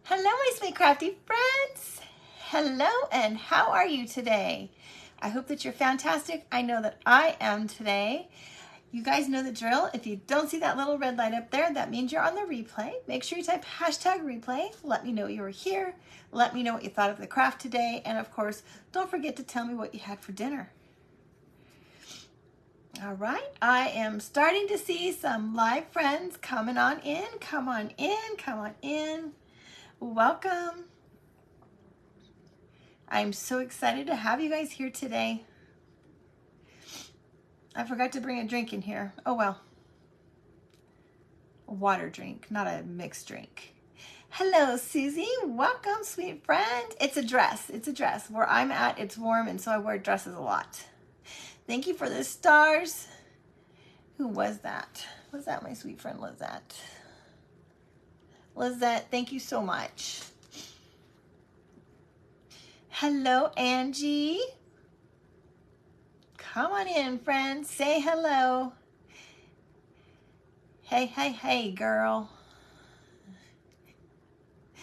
Hello, my sweet crafty friends. Hello, and how are you today? I hope that you're fantastic. I know that I am today. You guys know the drill. If you don't see that little red light up there, that means you're on the replay. Make sure you type hashtag replay. Let me know you were here. Let me know what you thought of the craft today. And of course, don't forget to tell me what you had for dinner. All right, I am starting to see some live friends coming on in. Come on in, come on in. Welcome. I'm so excited to have you guys here today. I forgot to bring a drink in here. Oh well. A water drink, not a mixed drink. Hello, Susie. Welcome, sweet friend. It's a dress. It's a dress. Where I'm at, it's warm, and so I wear dresses a lot. Thank you for the stars. Who was that? Was that my sweet friend Lizette? Lizette, thank you so much. Hello, Angie. Come on in, friends. Say hello. Hey, hey, hey, girl.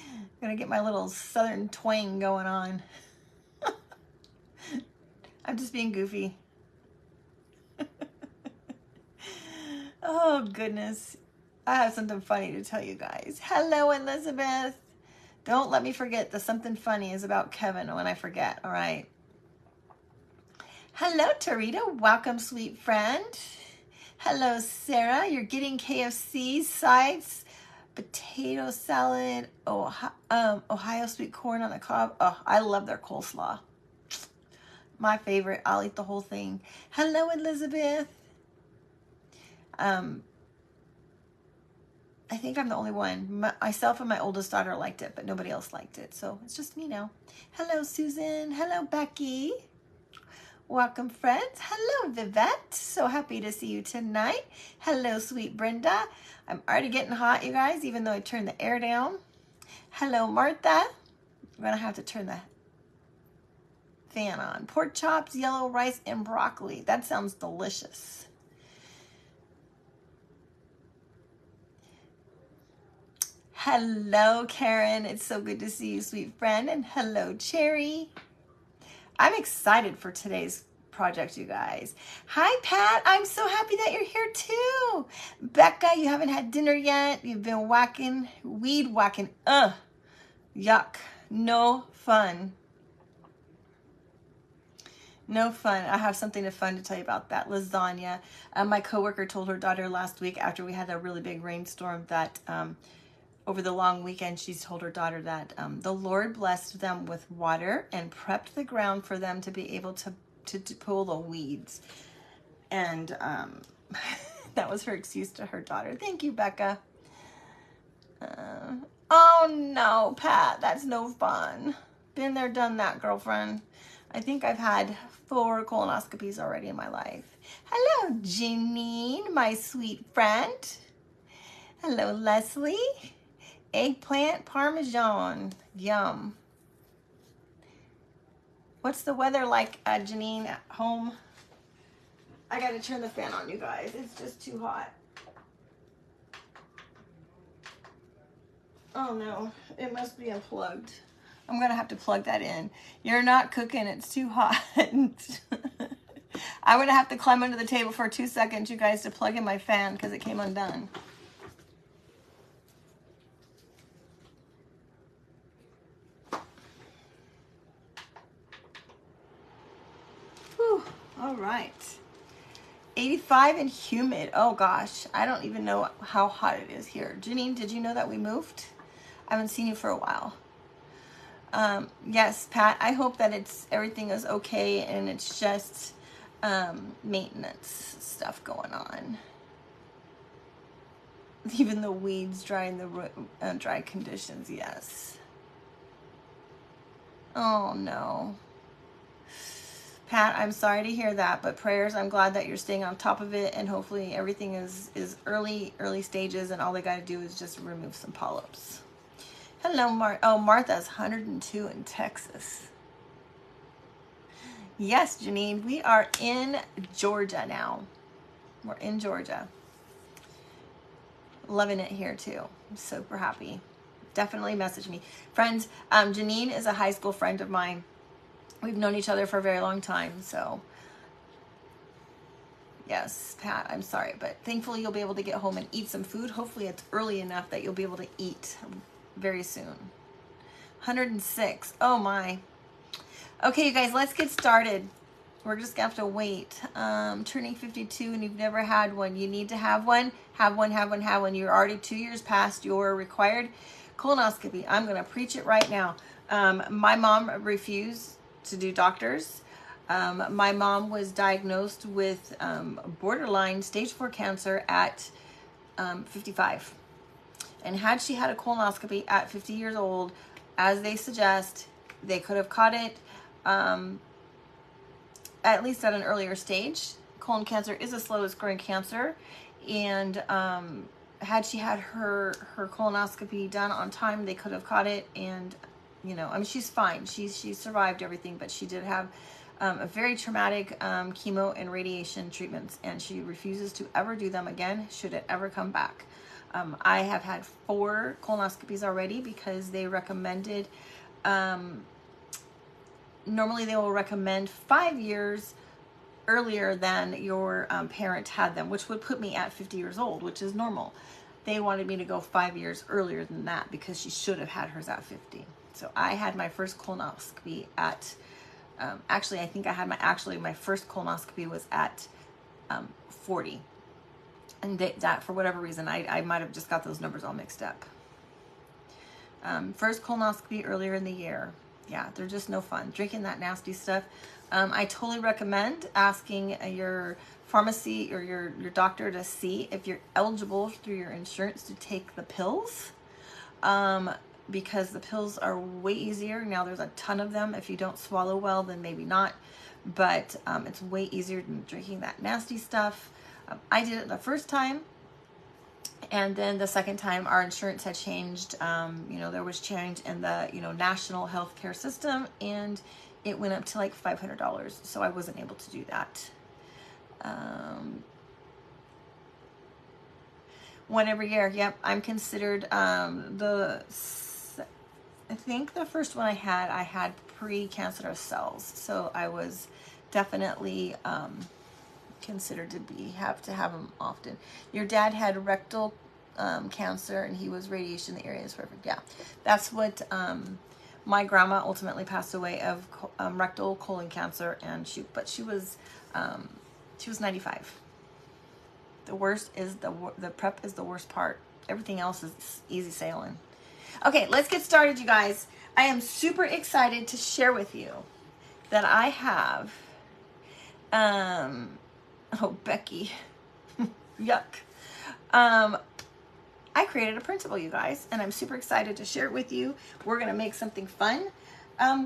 I'm gonna get my little southern twang going on. I'm just being goofy. Oh, goodness. I have something funny to tell you guys. Hello, Elizabeth. Don't let me forget that something funny is about Kevin when I forget, all right? Hello, Tarita. Welcome, sweet friend. Hello, Sarah. You're getting KFC sides, potato salad, Ohio sweet corn on the cob. Oh, I love their coleslaw. My favorite. I'll eat the whole thing. Hello, Elizabeth. I think I'm the only one. Myself and my oldest daughter liked it, but nobody else liked it. So it's just me now. Hello, Susan. Hello, Becky. Welcome, friends. Hello, Vivette. So happy to see you tonight. Hello, sweet Brenda. I'm already getting hot, you guys, even though I turned the air down. Hello, Martha. I'm going to have to turn the fan on. Pork chops, yellow rice, and broccoli. That sounds delicious. Hello, Karen. It's so good to see you, sweet friend. And hello, Cherry. I'm excited for today's project, you guys. Hi, Pat. I'm so happy that you're here, too. Becca, you haven't had dinner yet. You've been weed whacking. Ugh. Yuck. No fun. No fun. I have something fun to tell you about that. Lasagna. My coworker told her daughter last week after we had a really big rainstorm that over the long weekend, she told her daughter that the Lord blessed them with water and prepped the ground for them to be able to pull the weeds. And that was her excuse to her daughter. Thank you, Becca. Oh no, Pat, that's no fun. Been there, done that, girlfriend. I think I've had 4 colonoscopies already in my life. Hello, Janine, my sweet friend. Hello, Leslie. Eggplant parmesan. Yum. What's the weather like, Janine, at home? I gotta turn the fan on, you guys. It's just too hot. Oh no, it must be unplugged. I'm gonna have to plug that in. You're not cooking, it's too hot. I'm gonna have to climb under the table for 2 seconds, you guys, to plug in my fan because it came undone. Whew, all right. 85 and humid. Oh gosh, I don't even know how hot it is here. Janine, did you know that we moved? I haven't seen you for a while. Yes, Pat, I hope that everything is okay and it's just maintenance stuff going on. Even the weeds dry in the dry conditions, yes. Oh no. Pat, I'm sorry to hear that, but prayers, I'm glad that you're staying on top of it and hopefully everything is early stages and all they got to do is just remove some polyps. Hello, Martha's 102 in Texas. Yes, Janine, we are in Georgia now. We're in Georgia. Loving it here too. I'm super happy. definitely message me. Friends, Janine is a high school friend of mine. We've known each other for a very long time. So yes, Pat, I'm sorry, but thankfully you'll be able to get home and eat some food. Hopefully it's early enough that you'll be able to eat very soon. 106. Oh my. Okay, you guys, let's get started. We're just gonna have to wait. Turning 52 and you've never had one. You need to have one. Have one, have one, have one. You're already 2 years past your required colonoscopy. I'm gonna preach it right now. My mom refused to do doctors. My mom was diagnosed with borderline stage 4 cancer at 55. And had she had a colonoscopy at 50 years old, as they suggest, they could have caught it at least at an earlier stage. Colon cancer is the slowest growing cancer. And had she had her colonoscopy done on time, they could have caught it. And, you know, I mean, she's fine. She survived everything, but she did have a very traumatic chemo and radiation treatments, and she refuses to ever do them again should it ever come back. I have had 4 colonoscopies already because they recommended, normally they will recommend 5 years earlier than your parent had them, which would put me at 50 years old, which is normal. They wanted me to go 5 years earlier than that because she should have had hers at 50. So I had my first colonoscopy at, actually, I think I had my first colonoscopy was at 40. And that, for whatever reason, I might have just got those numbers all mixed up. First colonoscopy earlier in the year. Yeah, they're just no fun. Drinking that nasty stuff. I totally recommend asking your pharmacy or your doctor to see if you're eligible through your insurance to take the pills. Because the pills are way easier. Now there's a ton of them. If you don't swallow well, then maybe not. But it's way easier than drinking that nasty stuff. I did it the first time, and then the second time our insurance had changed. You know, there was change in the, you know, national healthcare system, and it went up to like $500. So I wasn't able to do that. One every year. Yep, I'm considered I think the first one I had precancerous cells, so I was definitely considered to have them often. Your dad had rectal cancer, and he was radiation in the area. Is perfect. Yeah, that's what my grandma ultimately passed away of rectal colon cancer, and she was 95. The worst is the prep is the worst part. Everything else is easy sailing. Okay, let's get started, you guys. I am super excited to share with you that I have, oh, Becky, yuck. I created a printable, you guys, and I'm super excited to share it with you. We're going to make something fun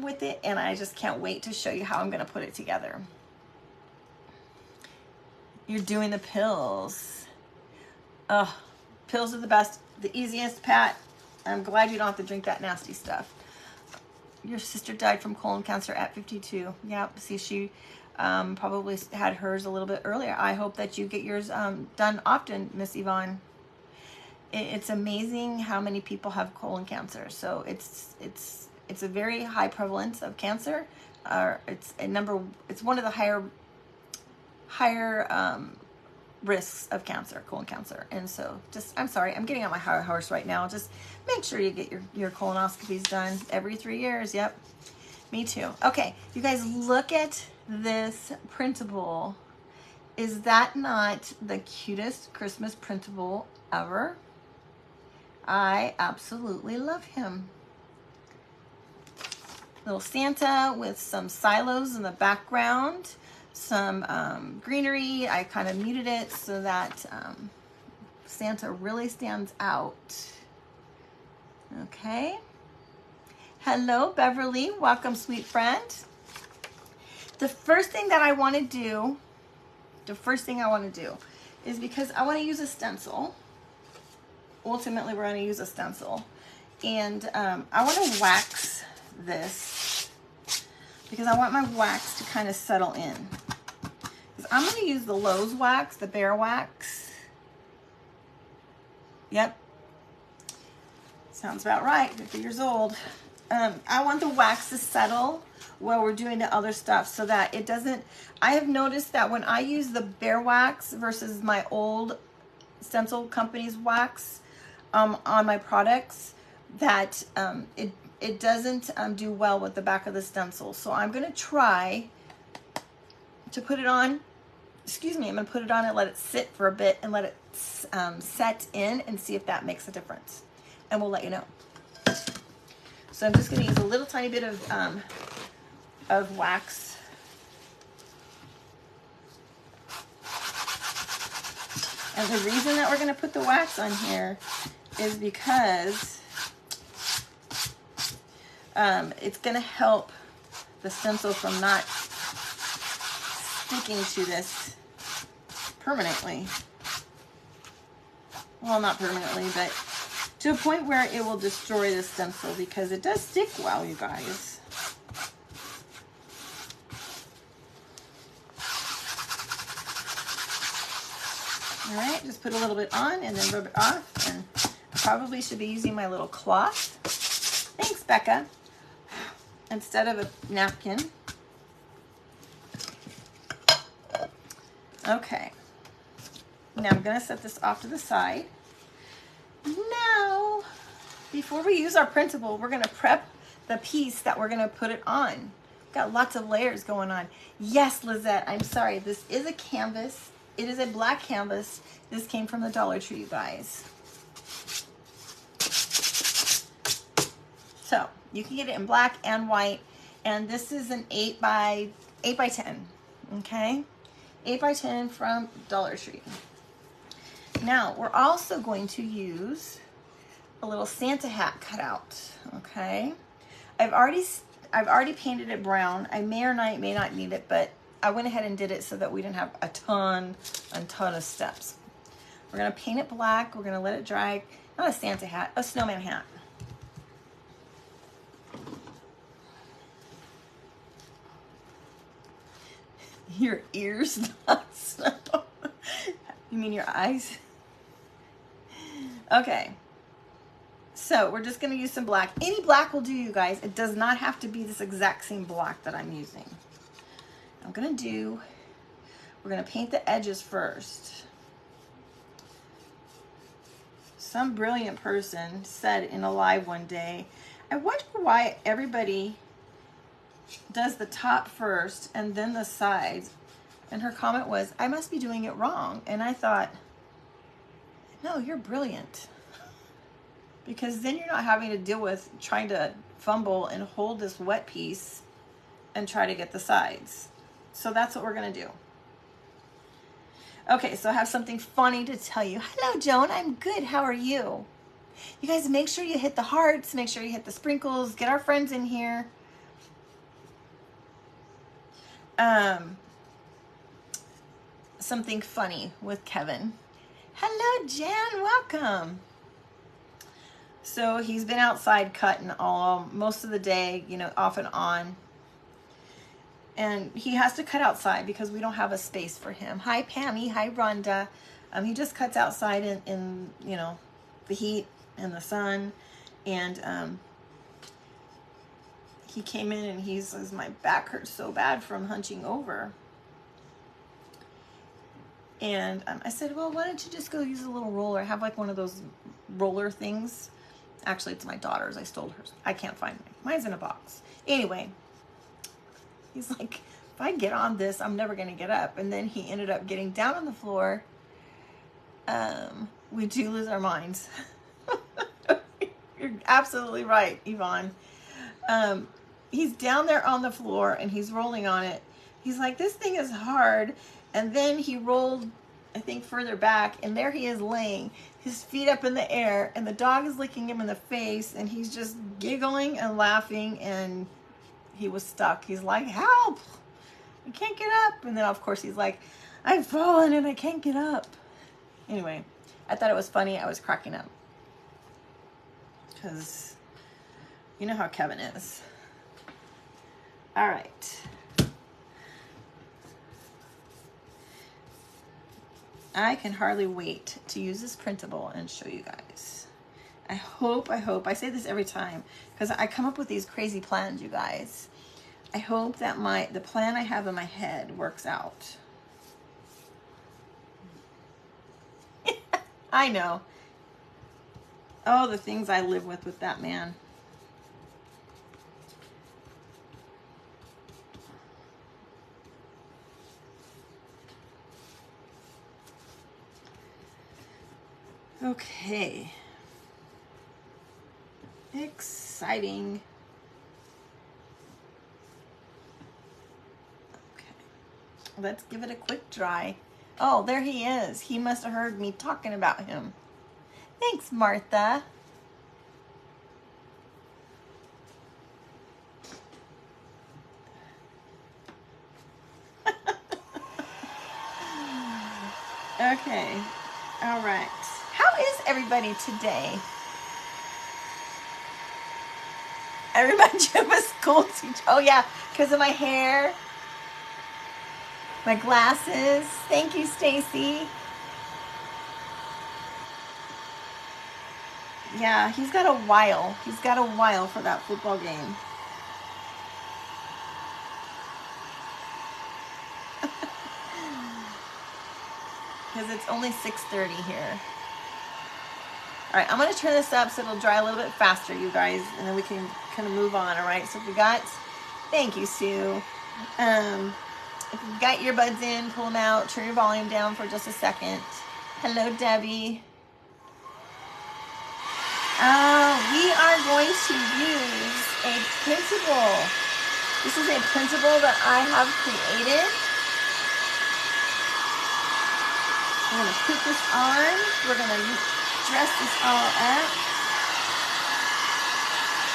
with it, and I just can't wait to show you how I'm going to put it together. You're doing the pills. Oh, pills are the best, the easiest, Pat. I'm glad you don't have to drink that nasty stuff. Your sister died from colon cancer at 52. Yep, see, she probably had hers a little bit earlier. I hope that you get yours done often, Miss Yvonne. It's amazing how many people have colon cancer. So it's a very high prevalence of cancer. It's one of the higher risks of cancer, colon cancer. And so I'm sorry, I'm getting on my high horse right now. Just make sure you get your colonoscopies done every 3 years. Yep, me too. Okay, you guys, look at this printable. Is that not the cutest Christmas printable ever? I absolutely love him. Little Santa with some silos in the background. Some greenery. I kind of muted it so that Santa really stands out. Okay. Hello, Beverly. Welcome, sweet friend. The first thing I want to do is, because I want to use a stencil. Ultimately, we're going to use a stencil. And I want to wax this because I want my wax to kind of settle in. I'm going to use the Lowe's wax, the Bear Wax. Yep. Sounds about right, 50 years old. I want the wax to settle while we're doing the other stuff so that it doesn't, I have noticed that when I use the bare wax versus my old stencil company's wax on my products, that it doesn't do well with the back of the stencil. So I'm going to try to put it on, I'm going to put it on and let it sit for a bit and let it set in and see if that makes a difference. And we'll let you know. So I'm just going to use a little tiny bit of wax. And the reason that we're going to put the wax on here is because it's going to help the stencil from not sticking to this permanently. Well, not permanently, but to a point where it will destroy the stencil, because it does stick well, you guys. All right, just put a little bit on and then rub it off. And I probably should be using my little cloth. Thanks, Becca. Instead of a napkin. Okay. Now I'm going to set this off to the side. Now, before we use our printable, we're going to prep the piece that we're going to put it on. Got lots of layers going on. Yes, Lizette, I'm sorry. This is a canvas. It is a black canvas. This came from the Dollar Tree, you guys. So you can get it in black and white. And this is an 8 by 10. Okay? 8 by 10 from Dollar Tree. Now, we're also going to use a little Santa hat cutout, okay? I've already painted it brown. I may or may not need it, but I went ahead and did it so that we didn't have a ton of steps. We're gonna paint it black. We're gonna let it dry. Not a Santa hat, a snowman hat. Your ears, not snow. You mean your eyes? Okay, so we're just going to use some black. Any black will do, you guys. It does not have to be this exact same black that I'm using. We're going to paint the edges first. Some brilliant person said in a live one day, I wonder why everybody does the top first and then the sides. And her comment was, I must be doing it wrong. And I thought, no, you're brilliant. Because then you're not having to deal with trying to fumble and hold this wet piece and try to get the sides. So that's what we're going to do. Okay, so I have something funny to tell you. Hello, Joan. I'm good. How are you? You guys, make sure you hit the hearts. Make sure you hit the sprinkles. Get our friends in here. Something funny with Kevin. Hello, Jan. Welcome. So he's been outside cutting most of the day, you know, off and on. And he has to cut outside because we don't have a space for him. Hi, Pammy. Hi, Rhonda. He just cuts outside in you know, the heat and the sun. And he came in and he says, my back hurts so bad from hunching over. And I said, well, why don't you just go use a little roller? I have like one of those roller things. Actually, it's my daughter's. I stole hers. I can't find mine. Mine's in a box. Anyway, he's like, if I get on this, I'm never going to get up. And then he ended up getting down on the floor. We do lose our minds. You're absolutely right, Yvonne. He's down there on the floor and he's rolling on it. He's like, this thing is hard. And then he rolled, I think, further back, and there he is laying, his feet up in the air, and the dog is licking him in the face, and he's just giggling and laughing, and he was stuck. He's like, help! I can't get up. And then, of course, he's like, I've fallen and I can't get up. Anyway, I thought it was funny. I was cracking up. Because you know how Kevin is. All right. I can hardly wait to use this printable and show you guys. I hope, I say this every time because I come up with these crazy plans, you guys. I hope that the plan I have in my head works out. I know. Oh, the things I live with that man. Okay. Exciting. Okay. Let's give it a quick dry. Oh, there he is. He must have heard me talking about him. Thanks, Martha. Okay. All right. How is everybody today? Everybody in my school teacher. Oh yeah, because of my hair, my glasses. Thank you, Stacy. Yeah, he's got a while. He's got a while for that football game. Because it's only 6:30 here. All right, I'm going to turn this up so it'll dry a little bit faster, you guys, and then we can kind of move on, all right? So if we got, thank you, Sue. If you've got earbuds in, pull them out, turn your volume down for just a second. Hello, Debbie. We are going to use a printable. This is a printable that I have created. I'm going to put this on. We're going to dress this all up.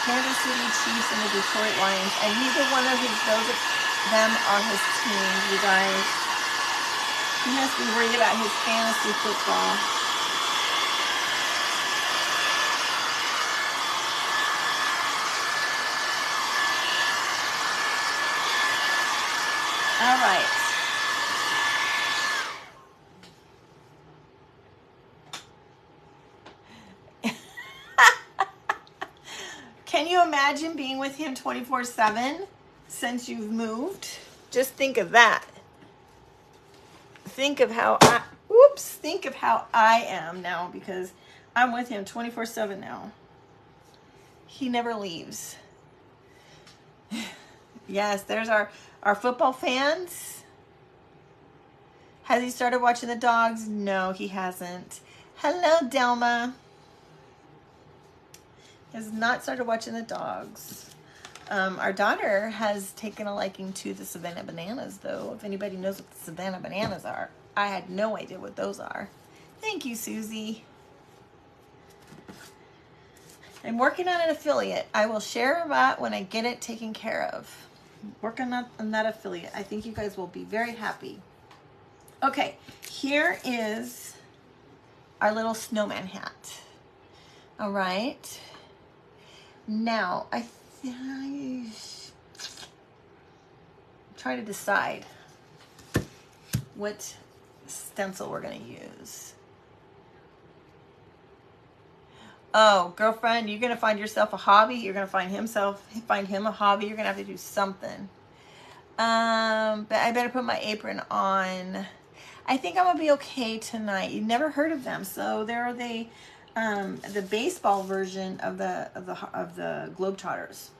Kansas City Chiefs and the Detroit Lions. And neither one of those of them are his team, you guys. He must be worried about his fantasy football. All right. Can you imagine being with him 24/7 since you've moved? Just think of that. Think of how I am now because I'm with him 24/7 now. He never leaves. Yes, there's our football fans. Has he started watching the dogs? No, he hasn't. Hello, Delma. He has not started watching the dogs. Our daughter has taken a liking to the Savannah Bananas, though. If anybody knows what the Savannah Bananas are, I had no idea what those are. Thank you, Susie. I'm working on an affiliate. I will share that when I get it taken care of. Working on that affiliate. I think you guys will be very happy. Okay, here is our little snowman hat. All right. Now, I try to decide what stencil we're going to use. Oh, girlfriend, you're going to find yourself a hobby. You're going to find him a hobby. You're going to have to do something. But I better put my apron on. I think I'm going to be okay tonight. You've never heard of them. So they're the baseball version of the Globetrotters.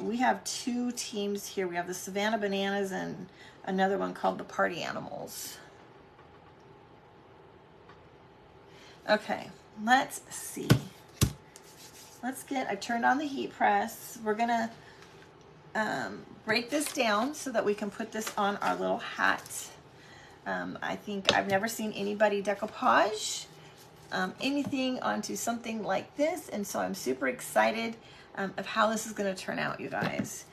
We have two teams here. We have the Savannah Bananas and another one called the Party Animals. Okay, let's see. I turned on the heat press. We're gonna break this down so that we can put this on our little hat. I think I've never seen anybody decoupage anything onto something like this, and so I'm super excited of how this is going to turn out, you guys.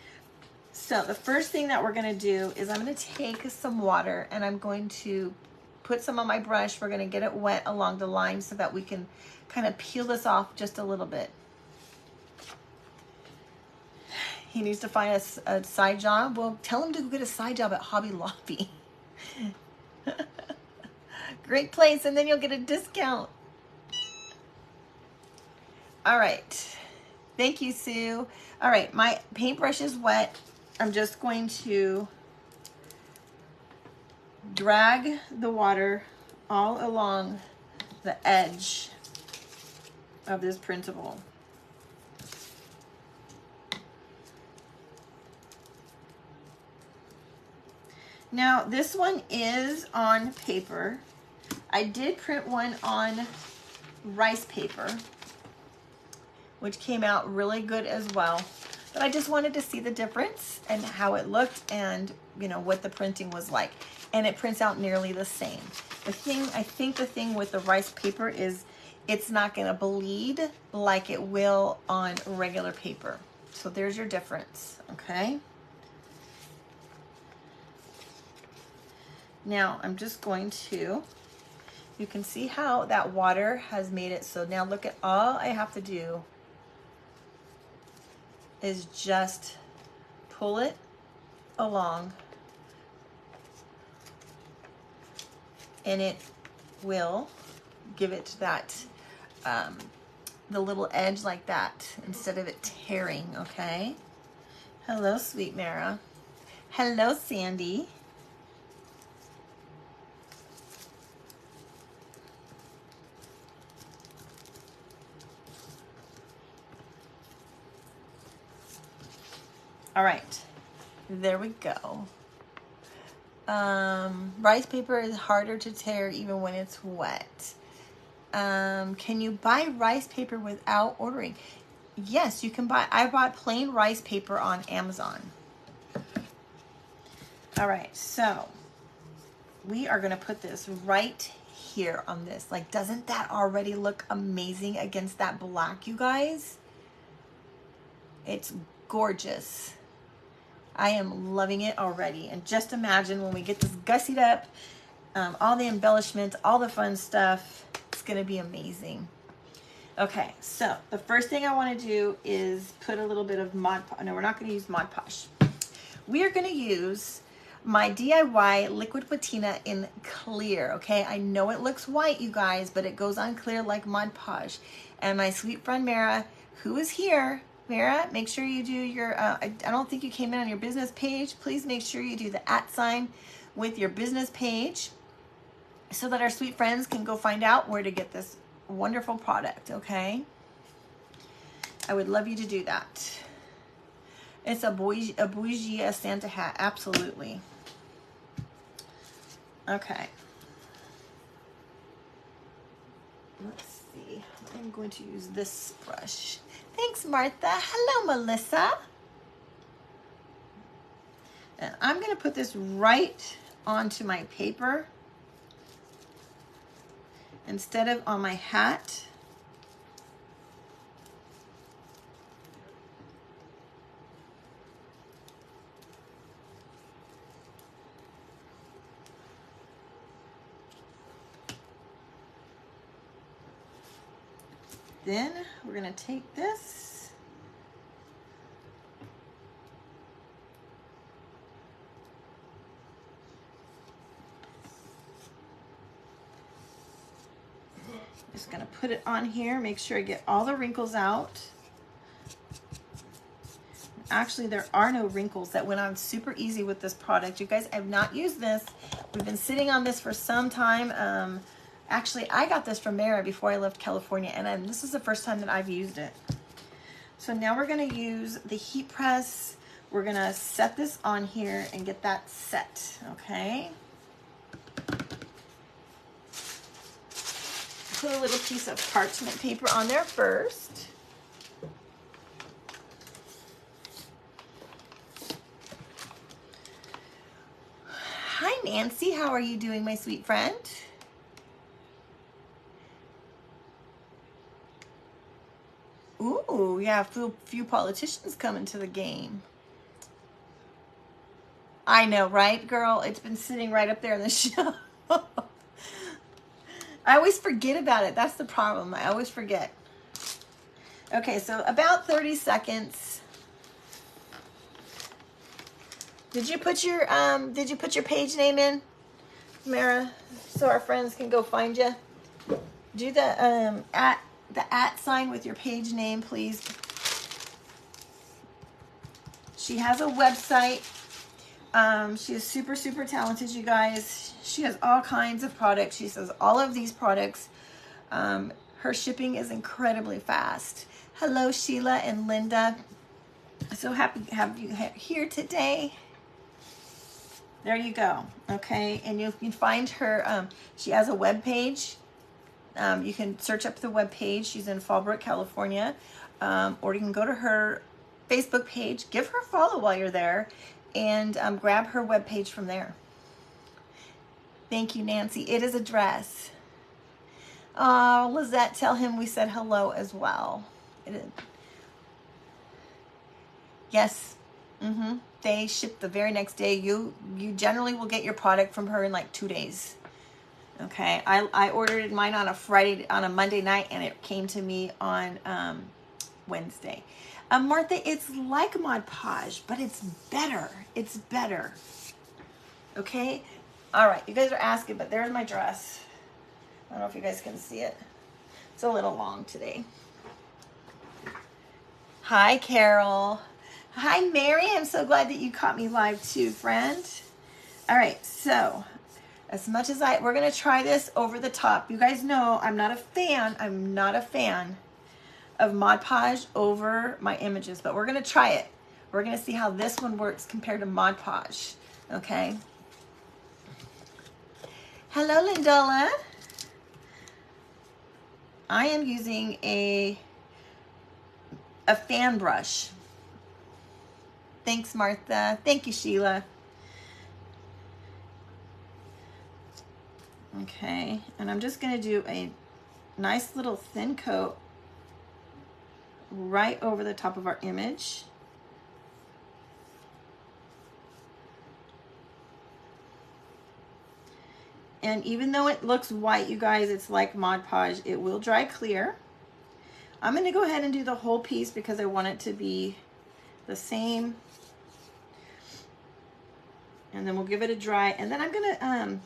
So the first thing that we're going to do is I'm going to take some water and I'm going to put some on my brush. We're going to get it wet along the line so that we can kind of peel this off just a little bit. He needs to find a side job. Well, tell him to go get a side job at Hobby Lobby. Great place, and then you'll get a discount. All right. Thank you, Sue. All right, my paintbrush is wet. I'm just going to drag the water all along the edge of this printable. Now, this one is on paper. I did print one on rice paper, which came out really good as well. But I just wanted to see the difference and how it looked and, you know, what the printing was like. And it prints out nearly the same. I think the thing with the rice paper is it's not gonna bleed like it will on regular paper. So there's your difference, okay? Now I'm just going to, you can see how that water has made it. So now look at, all I have to do is just pull it along and it will give it that, the little edge like that instead of it tearing, okay? Hello, Sweet Mara. Hello, Sandy. All right, there we go. Rice paper is harder to tear even when it's wet. Can you buy rice paper without ordering? Yes, you can buy. I bought plain rice paper on Amazon. All right, so we are gonna put this right here on this. Like, doesn't that already look amazing against that black, you guys? It's gorgeous. I am loving it already. And just imagine when we get this gussied up, all the embellishments, all the fun stuff, it's gonna be amazing. Okay, so the first thing I wanna do is put a little bit of Mod Podge. No, we're not gonna use Mod Podge. We are gonna use my DIY liquid patina in clear, okay? I know it looks white, you guys, but it goes on clear like Mod Podge. And my sweet friend Mara, who is here, Mara, make sure you do your, I don't think you came in on your business page. Please make sure you do the @ with your business page so that our sweet friends can go find out where to get this wonderful product, okay? I would love you to do that. It's a bougie, a Santa hat, absolutely. Okay. Let's see. I'm going to use this brush. Thanks, Martha. Hello, Melissa. And I'm going to put this right onto my paper instead of on my hat. Then we're going to take this just going to put it on here, make sure I get all the wrinkles out. Actually, there are no wrinkles. That went on super easy with this product. You guys, I have not used this. We've been sitting on this for some time. Actually, I got this from Mara before I left California, and this is the first time that I've used it. So now we're going to use the heat press. We're going to set this on here and get that set, okay? Put a little piece of parchment paper on there first. Hi, Nancy. How are you doing, my sweet friend? Ooh, yeah, a few politicians coming to the game. I know, right, girl? It's been sitting right up there in the show. I always forget about it. That's the problem. I always forget. Okay, so about 30 seconds. Did you put your page name in, Mara, so our friends can go find you? Do the the @ with your page name, please. She has a website. She is super, super talented, you guys. She has all kinds of products. She says all of these products. Her shipping is incredibly fast. Hello, Sheila and Linda. So happy to have you here today. There you go. Okay, and you can find her. She has a web page. You can search up the web page. She's in Fallbrook, California, or you can go to her Facebook page. Give her a follow while you're there, and grab her web page from there. Thank you, Nancy. It is a dress. Oh, Lizette, tell him we said hello as well. It is. Yes. They ship the very next day. You generally will get your product from her in like 2 days. Okay. I ordered mine on a Monday night, and it came to me on Wednesday. Martha, it's like Mod Podge, but it's better. It's better. Okay. All right. You guys are asking, but there's my dress. I don't know if you guys can see it. It's a little long today. Hi, Carol. Hi, Mary. I'm so glad that you caught me live too, friend. All right, so as much as we're going to try this over the top. You guys know I'm not a fan of Mod Podge over my images, but we're going to try it. We're going to see how this one works compared to Mod Podge, okay? Hello, Lindola. I am using a fan brush. Thanks, Martha. Thank you, Sheila. Okay, and I'm just going to do a nice little thin coat right over the top of our image. And even though it looks white, you guys, it's like Mod Podge. It will dry clear. I'm going to go ahead and do the whole piece because I want it to be the same. And then we'll give it a dry. And then I'm going to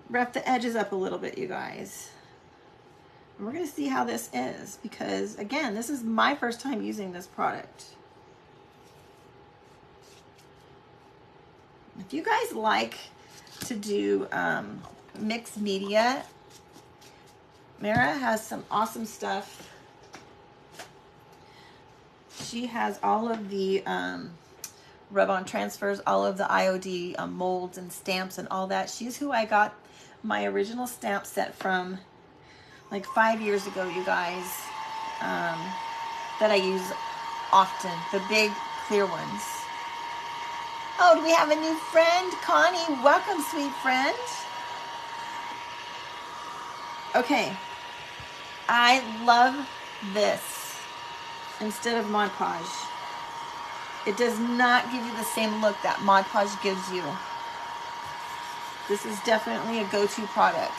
wrap the edges up a little bit, you guys. And we're going to see how this is because, again, this is my first time using this product. If you guys like to do mixed media, Mara has some awesome stuff. She has all of the rub-on transfers, all of the IOD molds and stamps and all that. She's who I got my original stamp set from like 5 years ago, you guys, that I use often, the big clear ones. Oh, do we have a new friend? Connie, welcome, sweet friend. Okay, I love this instead of Mod Podge. It does not give you the same look that Mod Podge gives you. This is definitely a go-to product.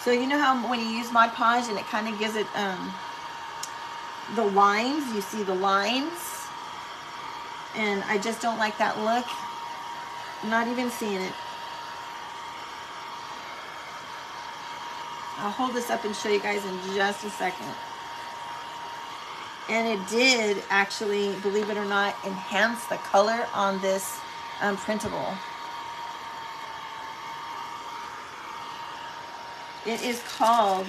So you know how when you use Mod Podge and it kind of gives it the lines, you see the lines? And I just don't like that look. I'm not even seeing it. I'll hold this up and show you guys in just a second. And it did actually, believe it or not, enhance the color on this printable. It is called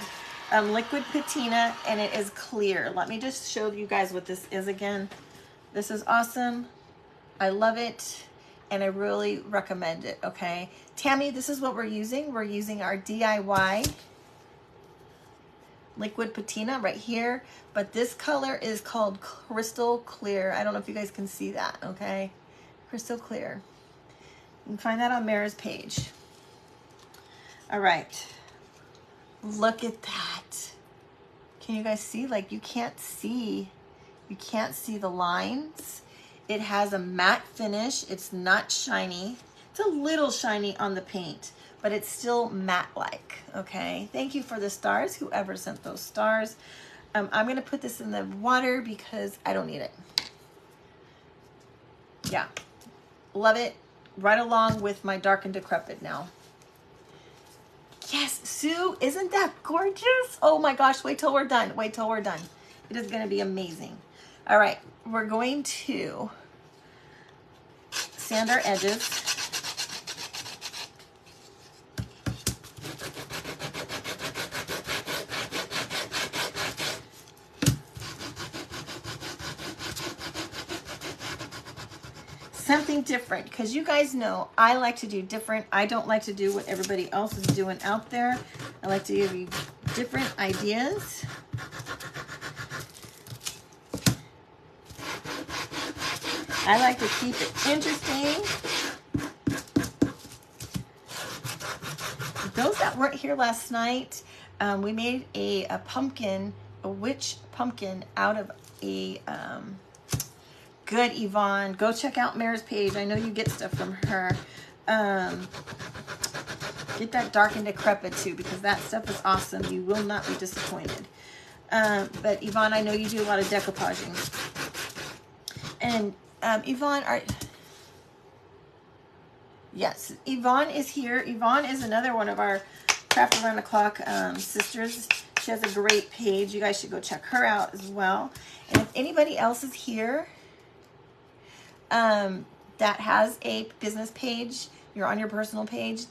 Liquid Patina, and it is clear. Let me just show you guys what this is again. This is awesome. I love it, and I really recommend it, okay? Tammy, this is what we're using. We're using our DIY Liquid Patina right here, but this color is called Crystal Clear. I don't know if you guys can see that, okay? Crystal Clear. You can find that on Mara's page. All right. Look at that. Can you guys see? Like, you can't see the lines. It has a matte finish. It's not shiny. It's a little shiny on the paint, but it's still matte-like, okay? Thank you for the stars, whoever sent those stars. I'm gonna put this in the water because I don't need it. Yeah, love it. Right along with my Dark and Decrepit now. Yes, Sue, isn't that gorgeous? Oh my gosh, wait till we're done. Wait till we're done. It is going to be amazing. All right, we're going to sand our edges. Something different, because you guys know I like to do different. I don't like to do what everybody else is doing out there. I like to give you different ideas. I like to keep it interesting. Those that weren't here last night, we made a pumpkin, a witch pumpkin out of a good Yvonne. Go check out Mara's page. I know you get stuff from her. Get that dark and decrepit too, because that stuff is awesome. You will not be disappointed. But Yvonne, I know you do a lot of decoupaging. And Yvonne, yes, Yvonne is here. Yvonne is another one of our Craft Around the Clock sisters. She has a great page. You guys should go check her out as well. And if anybody else is here that has a business page, you're on your personal page,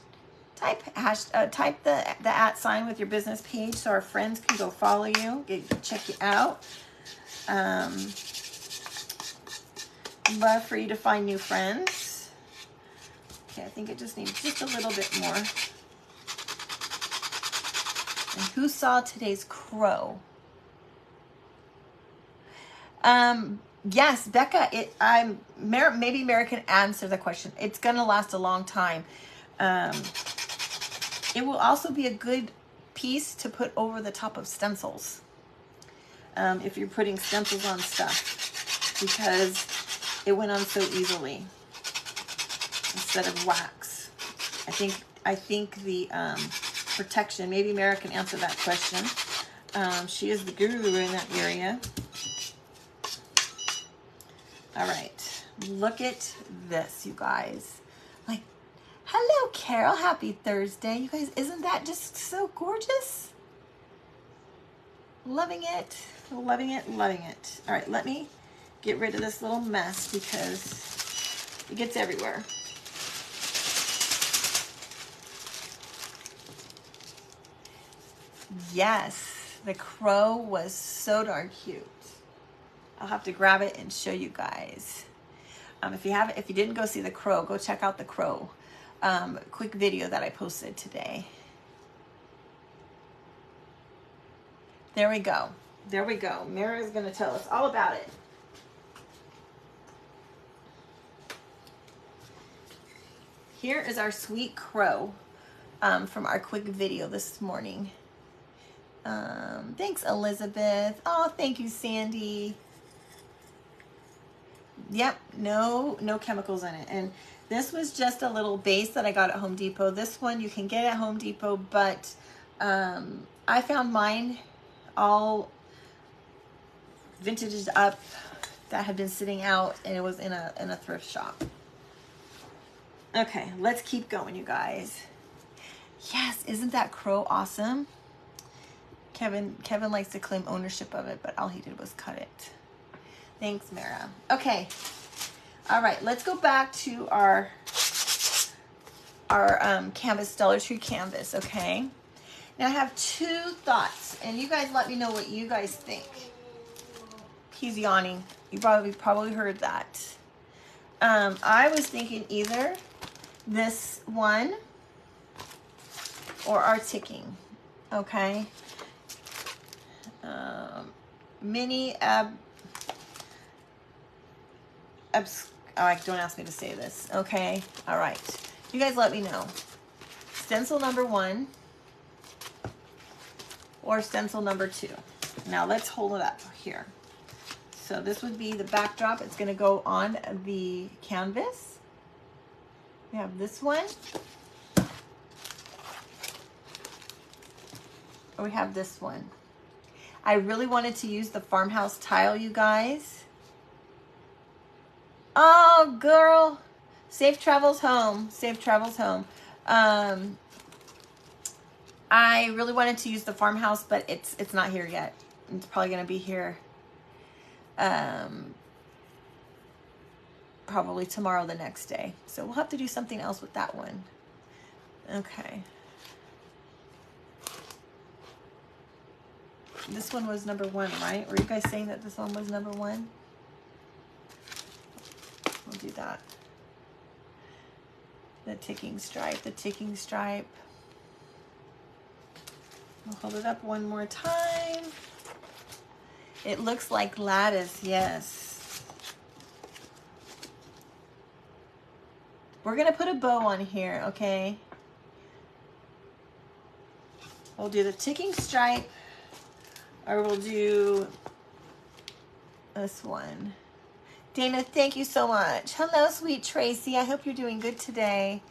type the @ sign with your business page so our friends can go follow you, check you out. Love for you to find new friends. Okay, I think it just needs just a little bit more. And who saw today's crow? Yes, Becca. Maybe Mary can answer the question. It's gonna last a long time. It will also be a good piece to put over the top of stencils. If you're putting stencils on stuff, because it went on so easily instead of wax. I think the protection. Maybe Mara can answer that question. She is the guru in that area. All right, look at this, you guys. Like, hello, Carol. Happy Thursday, you guys. Isn't that just so gorgeous? Loving it, loving it, loving it. All right, let me get rid of this little mess because it gets everywhere. Yes, the crow was so darn cute. I'll have to grab it and show you guys. If you didn't go see the crow, go check out the crow quick video that I posted today. There we go. There we go. Mara is going to tell us all about it. Here is our sweet crow from our quick video this morning. Thanks, Elizabeth. Oh, thank you, Sandy. Yep, no chemicals in it. And this was just a little base that I got at Home Depot. This one you can get at Home Depot, but I found mine all vintaged up that had been sitting out, and it was in a thrift shop. Okay, let's keep going, you guys. Yes, isn't that crow awesome? Kevin likes to claim ownership of it, but all he did was cut it. Thanks, Mara. Okay. All right, let's go back to our canvas, Dollar Tree canvas, okay? Now I have two thoughts, and you guys let me know what you guys think. He's yawning. You probably heard that. I was thinking either this one or our ticking, okay? Mini don't ask me to say this, okay? All right, you guys let me know. Stencil number 1 or stencil number 2. Now let's hold it up here. So this would be the backdrop. It's going to go on the canvas. We have this one. Or we have this one. I really wanted to use the farmhouse tile, you guys. Oh, girl. Safe travels home. Safe travels home. I really wanted to use the farmhouse, but it's not here yet. It's probably going to be here probably tomorrow, the next day. So we'll have to do something else with that one. Okay. This one was number 1, right? Were you guys saying that this one was number 1? We'll do that. The ticking stripe, the ticking stripe. We'll hold it up one more time. It looks like lattice, yes. We're gonna put a bow on here, okay? We'll do the ticking stripe, or we'll do this one. Dana, thank you so much. Hello, sweet Tracy. I hope you're doing good today.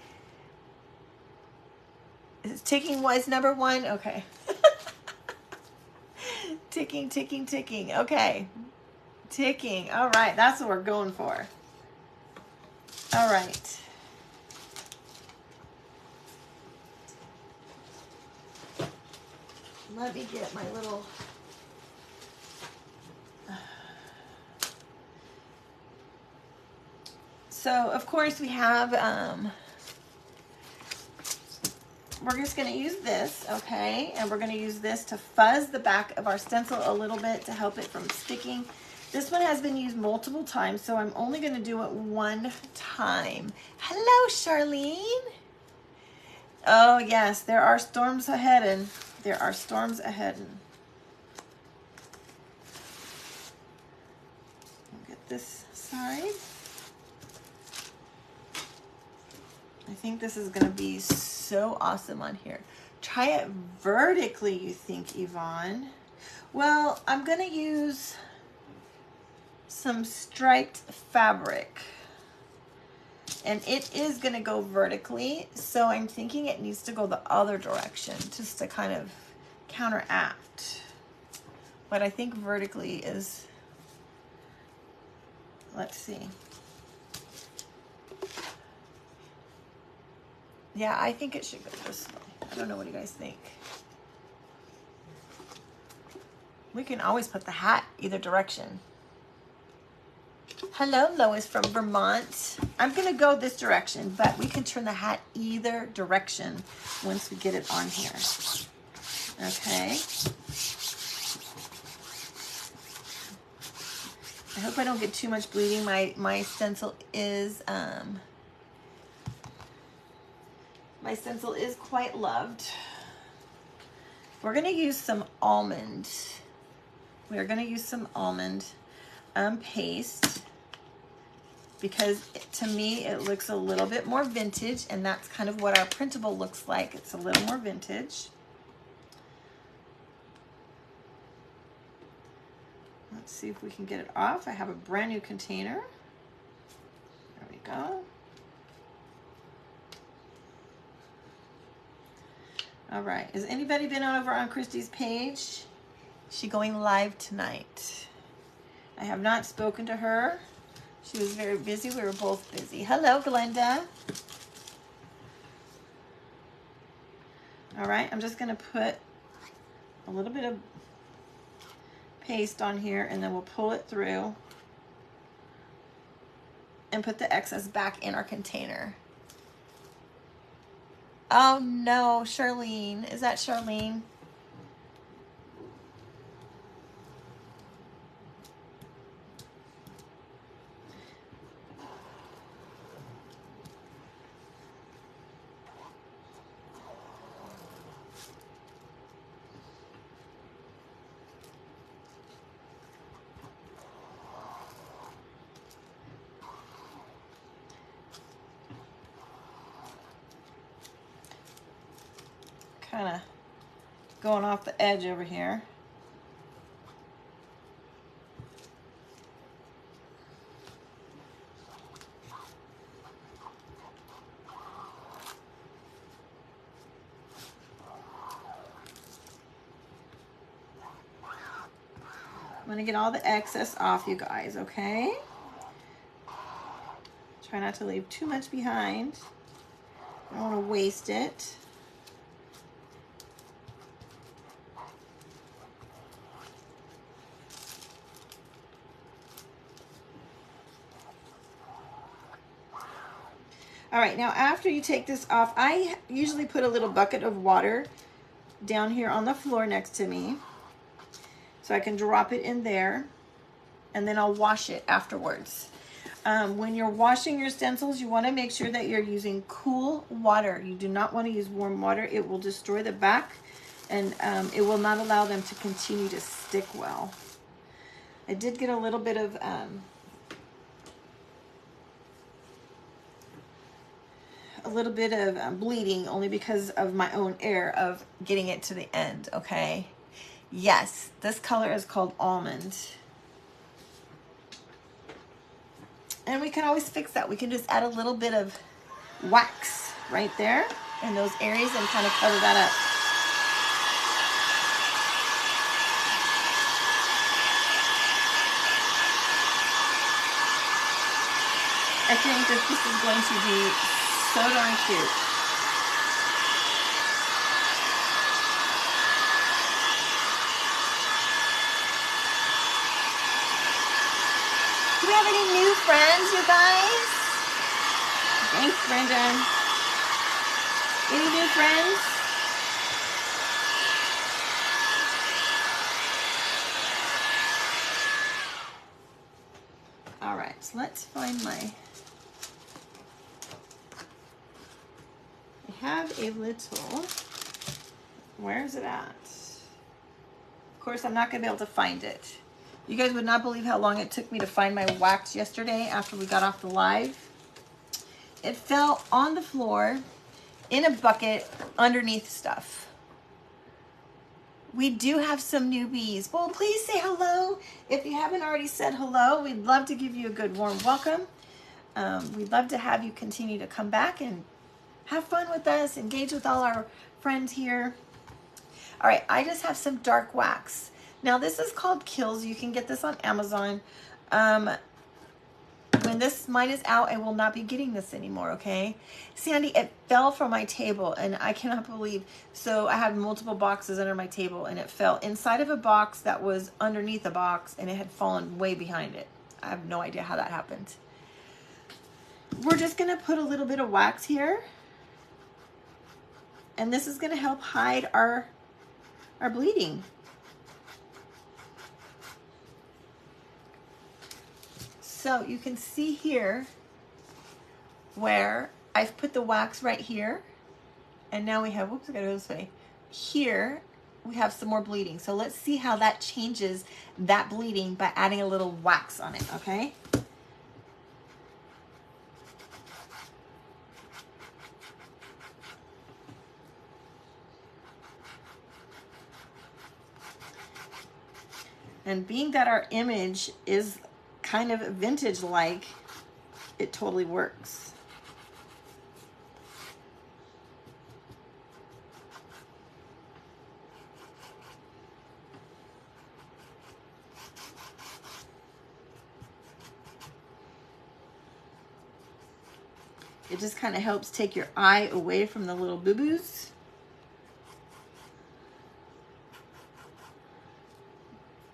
Ticking was number 1? Okay. Ticking, ticking, ticking. Okay. Ticking. All right. That's what we're going for. All right. Let me get my little... So, of course, we have... we're just going to use this, okay? And we're going to use this to fuzz the back of our stencil a little bit to help it from sticking. This one has been used multiple times, so I'm only going to do it one time. Hello, Charlene. Oh, yes, there are storms ahead, and there are storms ahead. I'll get this side. I think this is going to be so awesome on here. Try it vertically, you think, Yvonne? Well, I'm going to use some striped fabric. And it is going to go vertically, so I'm thinking it needs to go the other direction just to kind of counteract. But I think vertically is... Let's see. Yeah, I think it should go this way. I don't know what you guys think. We can always put the hat either direction. Hello, Lois from Vermont. I'm going to go this direction, but we can turn the hat either direction once we get it on here. Okay. I hope I don't get too much bleeding. My stencil is... my stencil is quite loved. We're going to use some almond. We're going to use some almond paste because to me it looks a little bit more vintage, and that's kind of what our printable looks like. It's a little more vintage. Let's see if we can get it off. I have a brand new container. There we go. All right, has anybody been over on Christy's page? She's going live tonight. I have not spoken to her. She was very busy. We were both busy. Hello, Glenda. All right, I'm just gonna put a little bit of paste on here, and then we'll pull it through and put the excess back in our container. Oh no, Charlene. Is that Charlene? Kind of going off the edge over here. I'm going to get all the excess off, you guys, okay? Try not to leave too much behind. I don't want to waste it. All right, now after you take this off, I usually put a little bucket of water down here on the floor next to me so I can drop it in there, and then I'll wash it afterwards. When you're washing your stencils, you want to make sure that you're using cool water. You do not want to use warm water. It will destroy the back, and it will not allow them to continue to stick well. I did get a little bit of bleeding, only because of my own error of getting it to the end. Okay, yes, this color is called almond, and we can always fix that. We can just add a little bit of wax right there in those areas and kind of cover that up. I think that this is going to be so darn cute. Do we have any new friends, you guys? Thanks, Brenda. Any new friends? All right, so let's find my... I have a little... Where is it at? Of course, I'm not going to be able to find it. You guys would not believe how long it took me to find my wax yesterday after we got off the live. It fell on the floor in a bucket underneath stuff. We do have some newbies. Well, please say hello. If you haven't already said hello, we'd love to give you a good warm welcome. We'd love to have you continue to come back and have fun with us, engage with all our friends here. All right, I just have some dark wax. Now this is called Kills. You can get this on Amazon. When mine is out, I will not be getting this anymore, okay? Sandy, it fell from my table, and I cannot believe. So I have multiple boxes under my table, and it fell inside of a box that was underneath a box, and it had fallen way behind it. I have no idea how that happened. We're just gonna put a little bit of wax here, and this is gonna help hide our bleeding. So you can see here where I've put the wax right here, and now we have, whoops, I gotta go this way. Here we have some more bleeding. So let's see how that changes that bleeding by adding a little wax on it, okay? And being that our image is kind of vintage-like, it totally works. It just kind of helps take your eye away from the little boo-boos.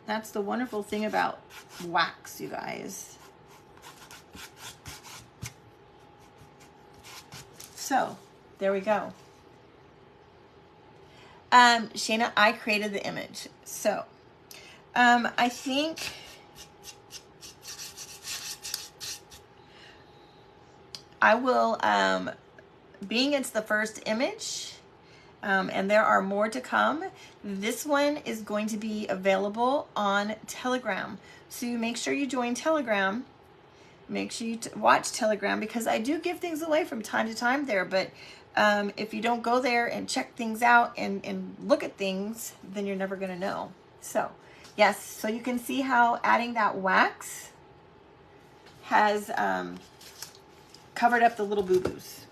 That's the wonderful thing about wax, you guys. So, there we go. Shayna, I created the image. So, I think I will, being it's the first image, and there are more to come, this one is going to be available on Telegram. So you make sure you join Telegram. Make sure you watch Telegram, because I do give things away from time to time there. But if you don't go there and check things out and look at things, then you're never going to know. So, yes, so you can see how adding that wax has covered up the little boo-boos.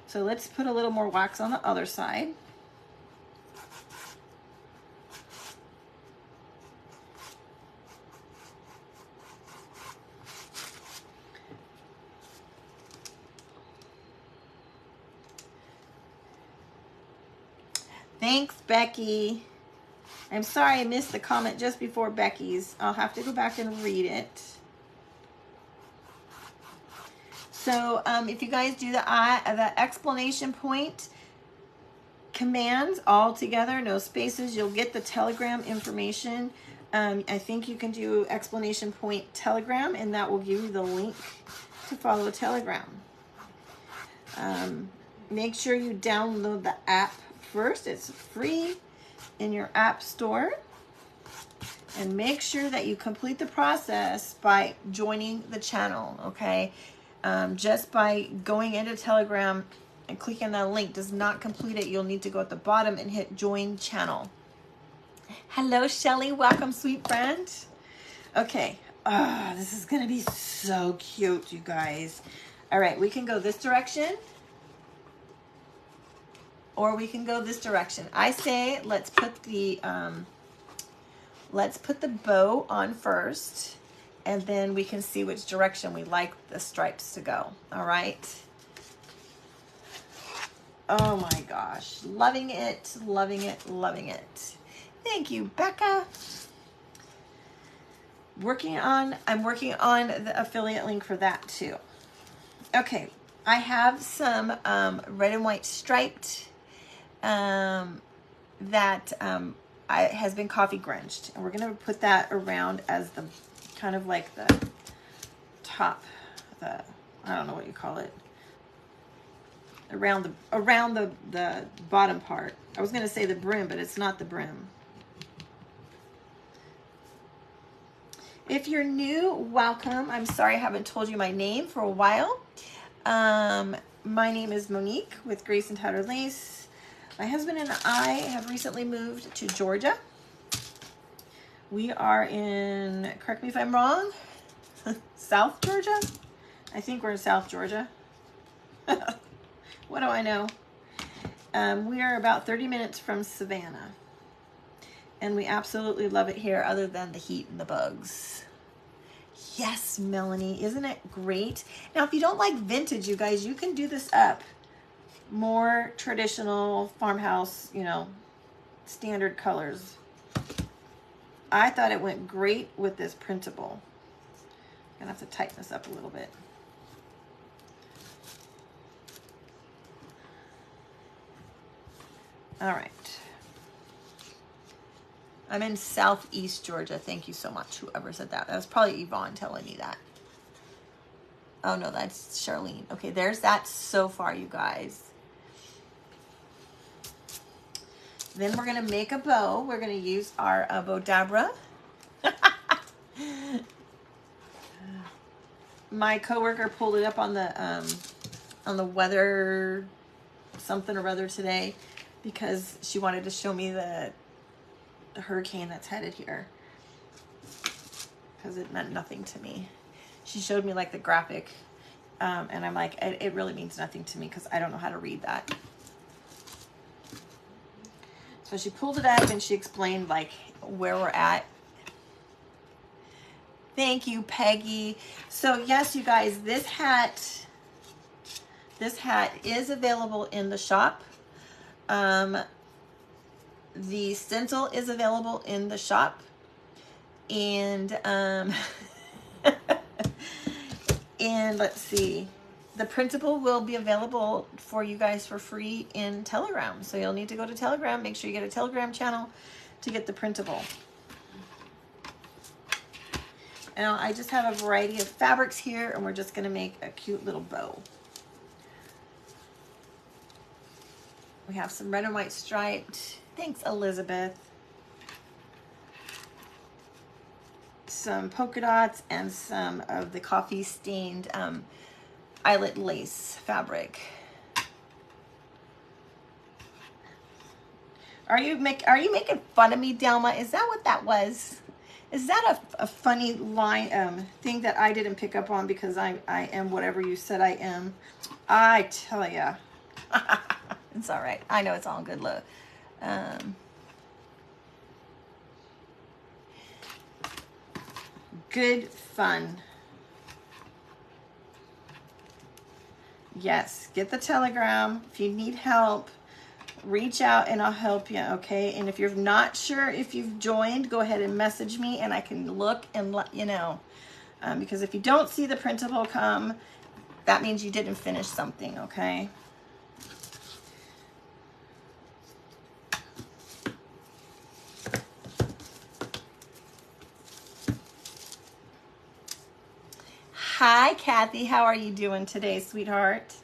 So let's put a little more wax on the other side. Thanks, Becky. I'm sorry I missed the comment just before Becky's. I'll have to go back and read it. So if you guys do the exclamation point commands all together, no spaces, you'll get the Telegram information. I think you can do exclamation point Telegram, and that will give you the link to follow Telegram. Make sure you download the app first. It's free in your app store. And make sure that you complete the process by joining the channel, okay? Just by going into Telegram and clicking that link does not complete it. You'll need to go at the bottom and hit join channel. Hello, Shelly. Welcome, sweet friend. Okay. This is going to be so cute, you guys. All right. We can go this direction, or we can go this direction. I say let's put the bow on first, and then we can see which direction we like the stripes to go. All right. Oh my gosh. Loving it, loving it, loving it. Thank you, Becca. I'm working on the affiliate link for that too. Okay. I have some red and white striped that has been coffee grunged, and we're going to put that around as the kind of like the top, I don't know what you call it, around the bottom part. I was going to say the brim, but it's not the brim. If you're new, welcome. I'm sorry I haven't told you my name for a while. My name is Monique with Grace and Tattered Lace. My husband and I have recently moved to Georgia. We are in, correct me if I'm wrong, South Georgia? I think we're in South Georgia. What do I know? We are about 30 minutes from Savannah. And we absolutely love it here, other than the heat and the bugs. Yes, Melanie, isn't it great? Now, if you don't like vintage, you guys, you can do this up. More traditional farmhouse, you know, standard colors. I thought it went great with this printable. I'm gonna have to tighten this up a little bit. All right. I'm in Southeast Georgia. Thank you so much, whoever said that. That was probably Yvonne telling me that. Oh no, that's Charlene. Okay, there's that so far, you guys. Then we're gonna make a bow. We're gonna use our Bodabra. My coworker pulled it up on the weather something or other today because she wanted to show me the hurricane that's headed here, because it meant nothing to me. She showed me like the graphic, and I'm like, it really means nothing to me because I don't know how to read that. So she pulled it up and she explained like where we're at. Thank you, Peggy. So yes, you guys, this hat is available in the shop. The stencil is available in the shop, and and let's see, the printable will be available for you guys for free in Telegram. So you'll need to go to Telegram. Make sure you get a Telegram channel to get the printable. Now I just have a variety of fabrics here, and we're just going to make a cute little bow. We have some red and white striped. Thanks, Elizabeth. Some polka dots and some of the coffee stained eyelet lace fabric. Are you making fun of me, Delma? Is that what that was? Is that a funny line thing that I didn't pick up on because I am whatever you said I am? I tell ya. It's all right. I know it's all good. Look. Good fun. Yes, get the Telegram. If you need help, reach out and I'll help you, okay? And if you're not sure if you've joined, go ahead and message me and I can look and let you know. Because if you don't see the printable come, that means you didn't finish something, okay? Hi, Kathy. How are you doing today, sweetheart?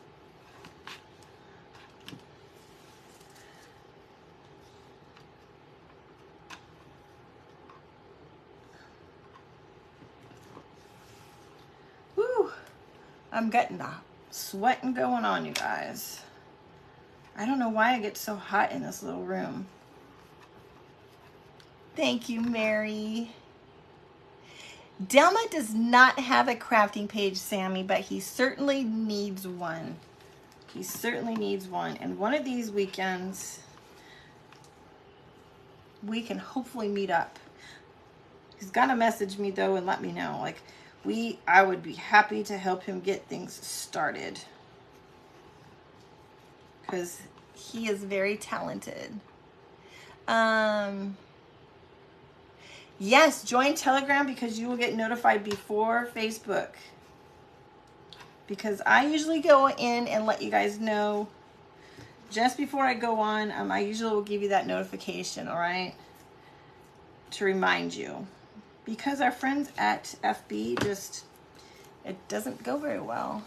Woo! I'm getting the sweating going on, you guys. I don't know why I get so hot in this little room. Thank you, Mary. Delma does not have a crafting page, Sammy, but he certainly needs one. He certainly needs one. And one of these weekends, we can hopefully meet up. He's got to message me, though, and let me know. Like, I would be happy to help him get things started. Because he is very talented. Yes, join Telegram because you will get notified before Facebook. Because I usually go in and let you guys know just before I go on. I usually will give you that notification, all right? To remind you. Because our friends at FB just, it doesn't go very well.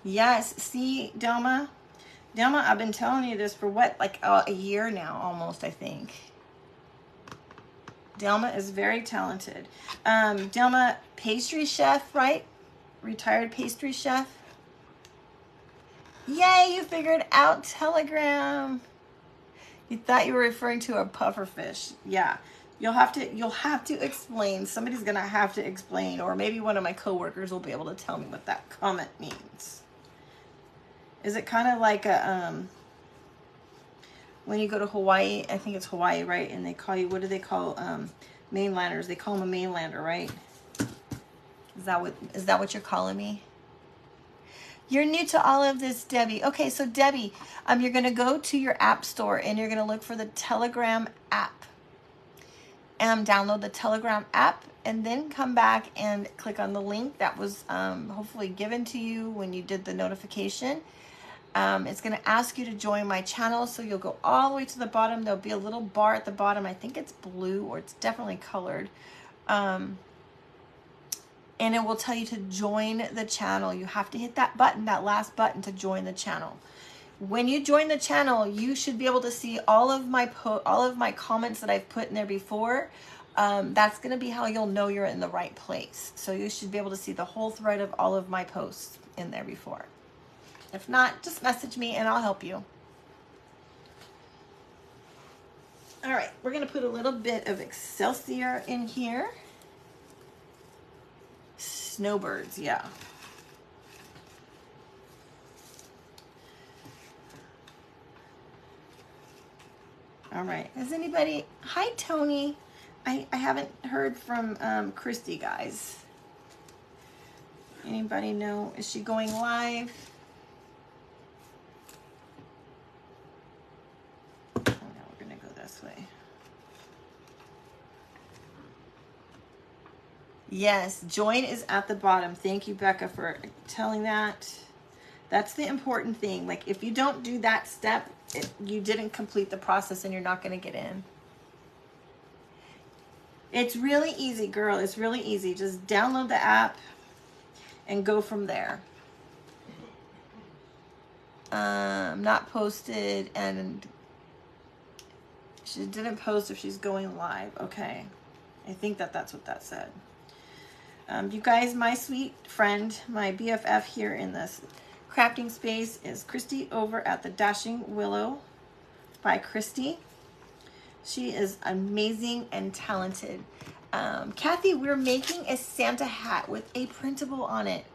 Yes, see, Delma, I've been telling you this for what, like a year now, almost, I think. Delma is very talented. Delma, pastry chef, right? Retired pastry chef. Yay, you figured out Telegram. You thought you were referring to a pufferfish. Yeah. You'll have to explain. Somebody's gonna have to explain, or maybe one of my coworkers will be able to tell me what that comment means. Is it kind of like a when you go to Hawaii? I think it's Hawaii, right? And they call you, what do they call mainlanders? They call them a mainlander, right? Is that what you're calling me? You're new to all of this, Debbie. Okay, so Debbie, you're gonna go to your app store and you're gonna look for the Telegram app. Download the Telegram app and then come back and click on the link that was hopefully given to you when you did the notification. It's going to ask you to join my channel, so you'll go all the way to the bottom. There'll be a little bar at the bottom. I think it's blue, or it's definitely colored. And it will tell you to join the channel. You have to hit that button, that last button, to join the channel. When you join the channel, you should be able to see all of my comments that I've put in there before. That's going to be how you'll know you're in the right place. So you should be able to see the whole thread of all of my posts in there before. If not, just message me and I'll help you. All right, we're going to put a little bit of Excelsior in here. Snowbirds, yeah. All right, has anybody, hi Tony. I haven't heard from Christy, guys. Anybody know, is she going live? Way. Yes, join is at the bottom. Thank you, Becca, for telling that. That's the important thing. Like, if you don't do that step, you didn't complete the process and you're not going to get in. It's really easy, girl. It's really easy. Just download the app and go from there. Not posted, and she didn't post if she's going live. Okay. I think that's what that said. You guys, my sweet friend, my BFF here in this crafting space is Christy over at the Dashing Willow by Christy. She is amazing and talented. Kathy, we're making a Santa hat with a printable on it.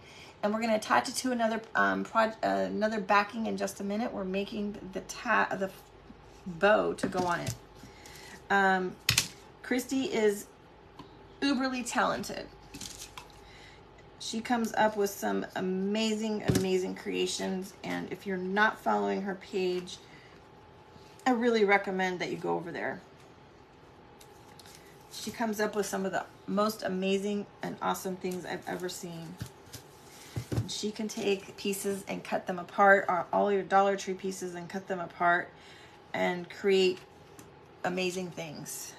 And we're going to attach it to another another backing in just a minute. We're making the bow to go on it. Christy is uberly talented. She comes up with some amazing, amazing creations. And if you're not following her page, I really recommend that you go over there. She comes up with some of the most amazing and awesome things I've ever seen. And she can take pieces and cut them apart, or all your Dollar Tree pieces, and cut them apart and create amazing things.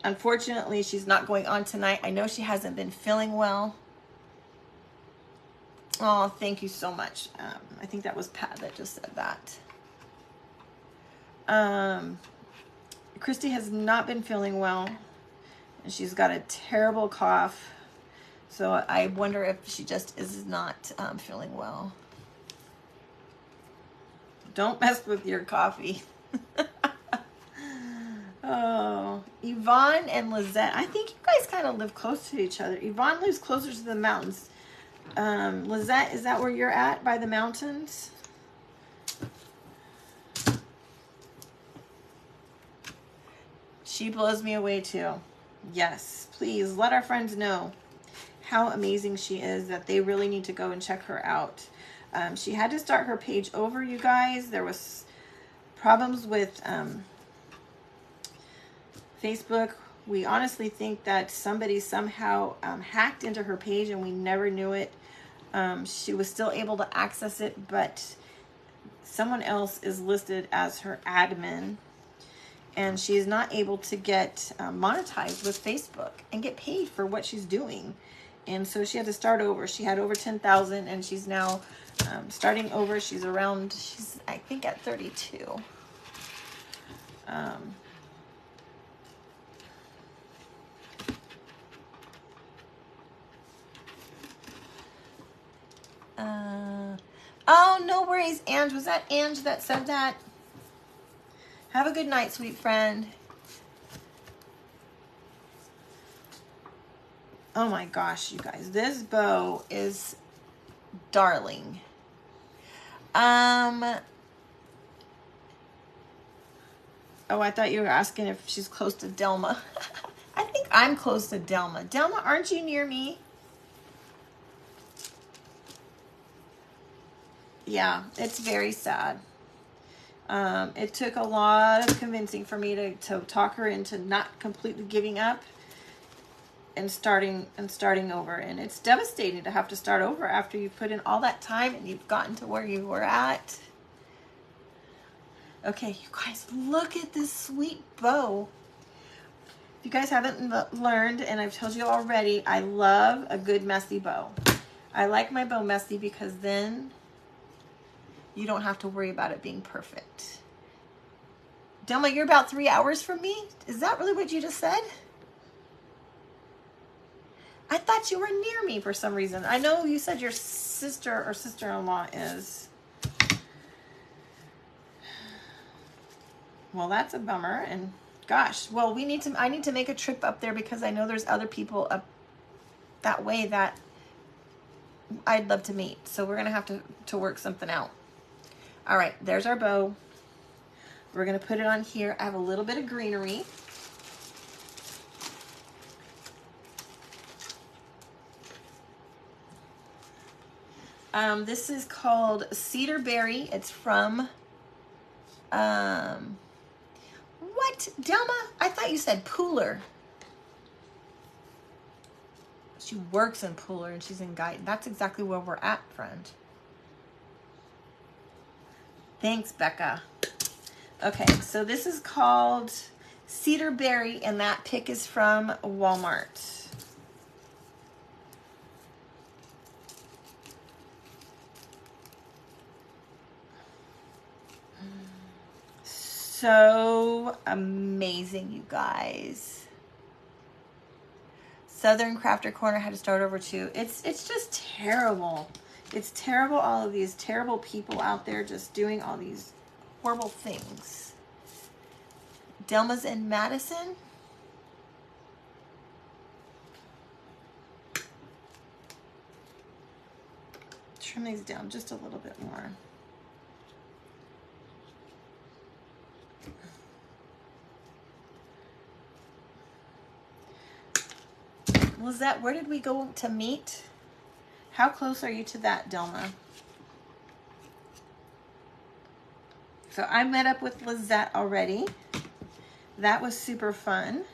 Unfortunately, she's not going on tonight. I know she hasn't been feeling well. Oh, thank you so much. I think that was Pat that just said that. Christy has not been feeling well, and she's got a terrible cough. So I wonder if she just is not feeling well. Don't mess with your coffee. Oh, Yvonne and Lizette. I think you guys kind of live close to each other. Yvonne lives closer to the mountains. Lizette, is that where you're at, by the mountains? She blows me away too. Yes, please let our friends know how amazing she is, that they really need to go and check her out. She had to start her page over, you guys. There was problems with Facebook. We honestly think that somebody somehow hacked into her page and we never knew it. She was still able to access it, but someone else is listed as her admin, and she is not able to get monetized with Facebook and get paid for what she's doing. And so she had to start over. She had over 10,000, and she's now starting over. She's I think at 32. Oh, no worries, Ange. Was that Ange that said that? Have a good night, sweet friend. Oh my gosh, you guys. This bow is darling. Oh, I thought you were asking if she's close to Delma. I think I'm close to Delma. Delma, aren't you near me? Yeah, it's very sad. It took a lot of convincing for me to talk her into not completely giving up and starting over. And it's devastating to have to start over after you've put in all that time and you've gotten to where you were at. Okay, you guys, look at this sweet bow. If you guys haven't learned, and I've told you already, I love a good messy bow. I like my bow messy because then you don't have to worry about it being perfect. Delma, you're about 3 hours from me? Is that really what you just said? I thought you were near me for some reason. I know you said your sister or sister-in-law is. Well, that's a bummer. And gosh, well, I need to make a trip up there because I know there's other people up that way that I'd love to meet. So we're going to have to work something out. All right, there's our bow. We're going to put it on here. I have a little bit of greenery. This is called Cedar Berry. It's from, what? Delma? I thought you said Pooler. She works in Pooler and she's in Guyton. That's exactly where we're at, friend. Thanks, Becca. Okay, so this is called Cedar Berry, and that pick is from Walmart. So amazing, you guys. Southern Crafter Corner had to start over too. It's just terrible. It's terrible, all of these terrible people out there just doing all these horrible things. Delma's in Madison. Trim these down just a little bit more. Lizette, where did we go to meet? How close are you to that, Delma? So I met up with Lizette already. That was super fun.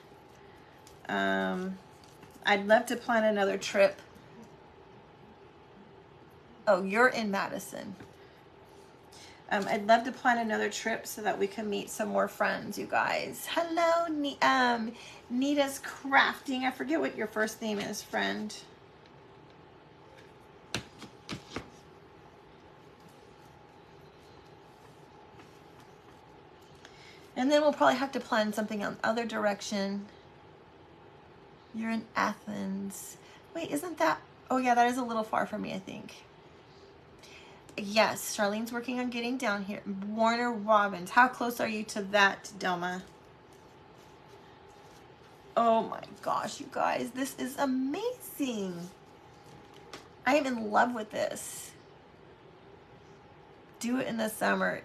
I'd love to plan another trip. Oh, you're in Madison. I'd love to plan another trip so that we can meet some more friends, you guys. Hello, Nita's Crafting. I forget what your first name is, friend. And then we'll probably have to plan something on the other direction. You're in Athens. Wait, isn't that... Oh, yeah, that is a little far from me, I think. Yes, Charlene's working on getting down here. Warner Robins. How close are you to that, Delma? Oh my gosh, you guys. This is amazing. I am in love with this. Do it in the summer.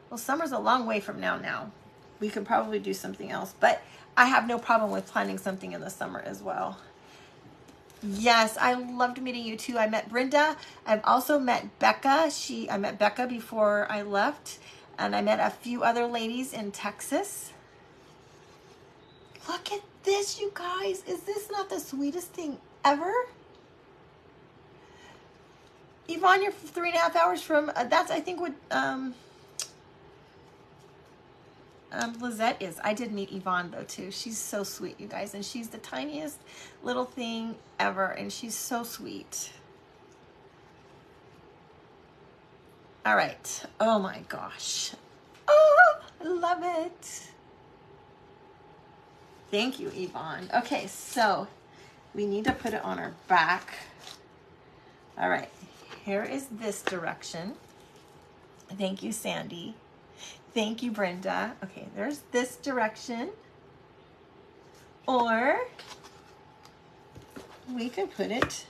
Well, summer's a long way from now. We could probably do something else, but I have no problem with planning something in the summer as well. Yes, I loved meeting you too. I met Brenda. I've also met Becca. I met Becca before I left, and I met a few other ladies in Texas. Look at this, you guys. Is this not the sweetest thing ever? Yvonne, you're 3.5 hours from, that's I think what Lizette is. I did meet Yvonne though too. She's so sweet, you guys, and she's the tiniest little thing ever, and she's so sweet. All right. Oh my gosh. Oh, I love it. Thank you, Yvonne. Okay, so we need to put it on our back. All right. Here is this direction. Thank you, Sandy. Thank you, Brenda. Okay, there's this direction. Or we could put it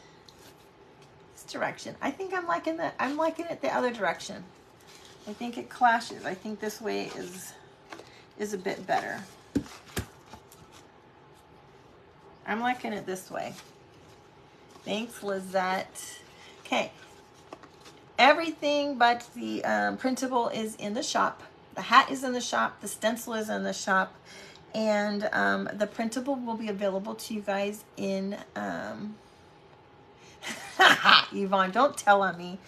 this direction. I think I'm liking it the other direction. I think it clashes. I think this way is a bit better. I'm liking it this way. Thanks, Lizette. Okay. Everything but the printable is in the shop. The hat is in the shop. The stencil is in the shop. And the printable will be available to you guys in... Yvonne, don't tell on me.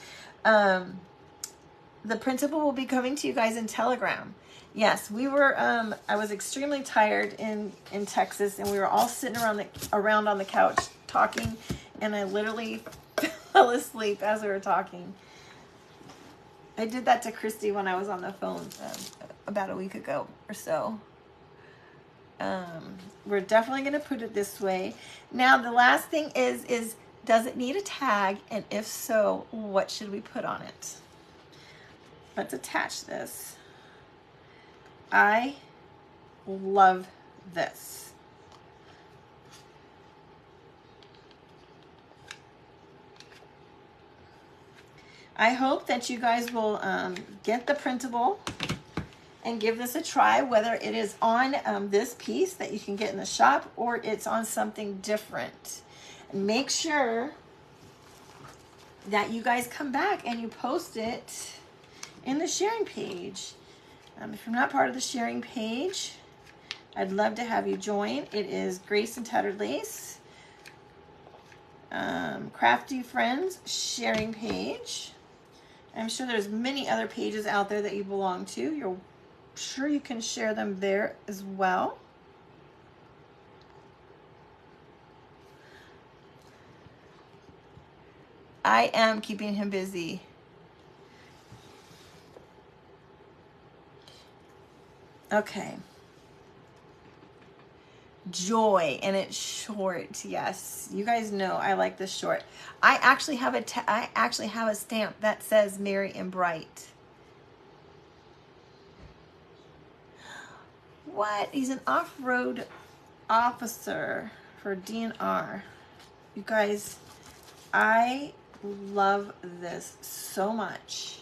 The printable will be coming to you guys in Telegram. Yes, we were... I was extremely tired in Texas, and we were all sitting around on the couch talking, and I literally fell asleep as we were talking. I did that to Christy when I was on the phone about a week ago or so. We're definitely going to put it this way. Now, the last thing is does it need a tag? And if so, what should we put on it? Let's attach this. I love this. I hope that you guys will get the printable and give this a try, whether it is on this piece that you can get in the shop or it's on something different. And make sure that you guys come back and you post it in the sharing page. If you're not part of the sharing page, I'd love to have you join. It is Grace and Tattered Lace, Crafty Friends sharing page. I'm sure there's many other pages out there that you belong to. You're sure you can share them there as well. I am keeping him busy. Okay. Joy, and it's short. Yes, you guys know I like this short. I actually have a stamp that says Merry and Bright. What? He's an off-road officer for DNR. You guys, I love this so much.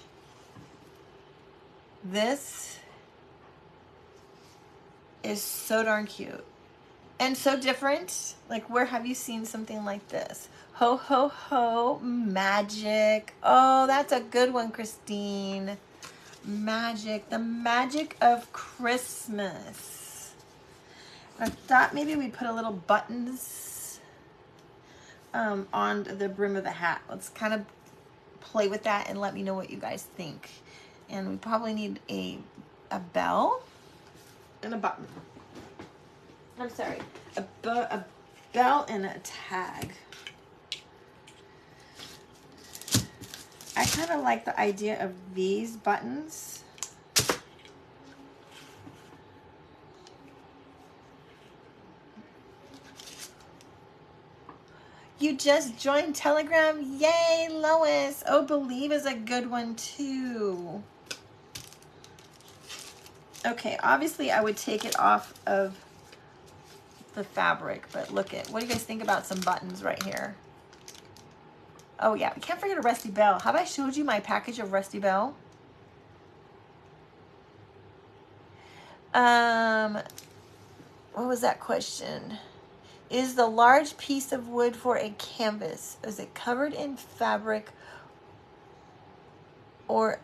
This is so darn cute. And so different. Like, where have you seen something like this? Ho, ho, ho, magic. Oh, that's a good one, Christine. Magic. The magic of Christmas. I thought maybe we'd put a little buttons on the brim of the hat. Let's kind of play with that and let me know what you guys think. And we probably need a bell and a button. I'm sorry, a bell and a tag. I kind of like the idea of these buttons. You just joined Telegram. Yay, Lois. Oh, Believe is a good one too. Okay, obviously I would take it off of the fabric, but look at, what do you guys think about some buttons right here? Oh yeah, we can't forget a Rusty Bell. Have I showed you my package of Rusty Bell? What was that question? Is the large piece of wood for a canvas? Is it covered in fabric or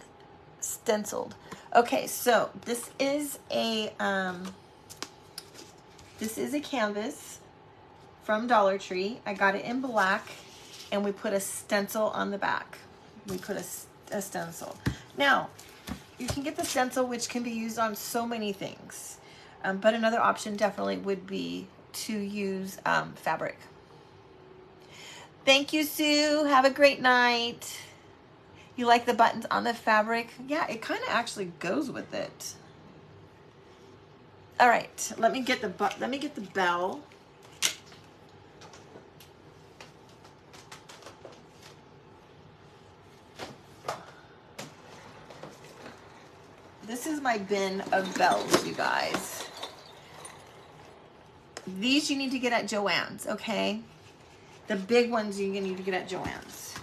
stenciled? Okay, so this is a canvas from Dollar Tree. I got it in black, and we put a stencil on the back. We put a stencil. Now, you can get the stencil, which can be used on so many things, but another option definitely would be to use fabric. Thank you, Sue. Have a great night. You like the buttons on the fabric? Yeah, it kind of actually goes with it. All right, let me get the bell. This is my bin of bells, you guys. These you need to get at Joann's, okay? The big ones you need to get at Joann's.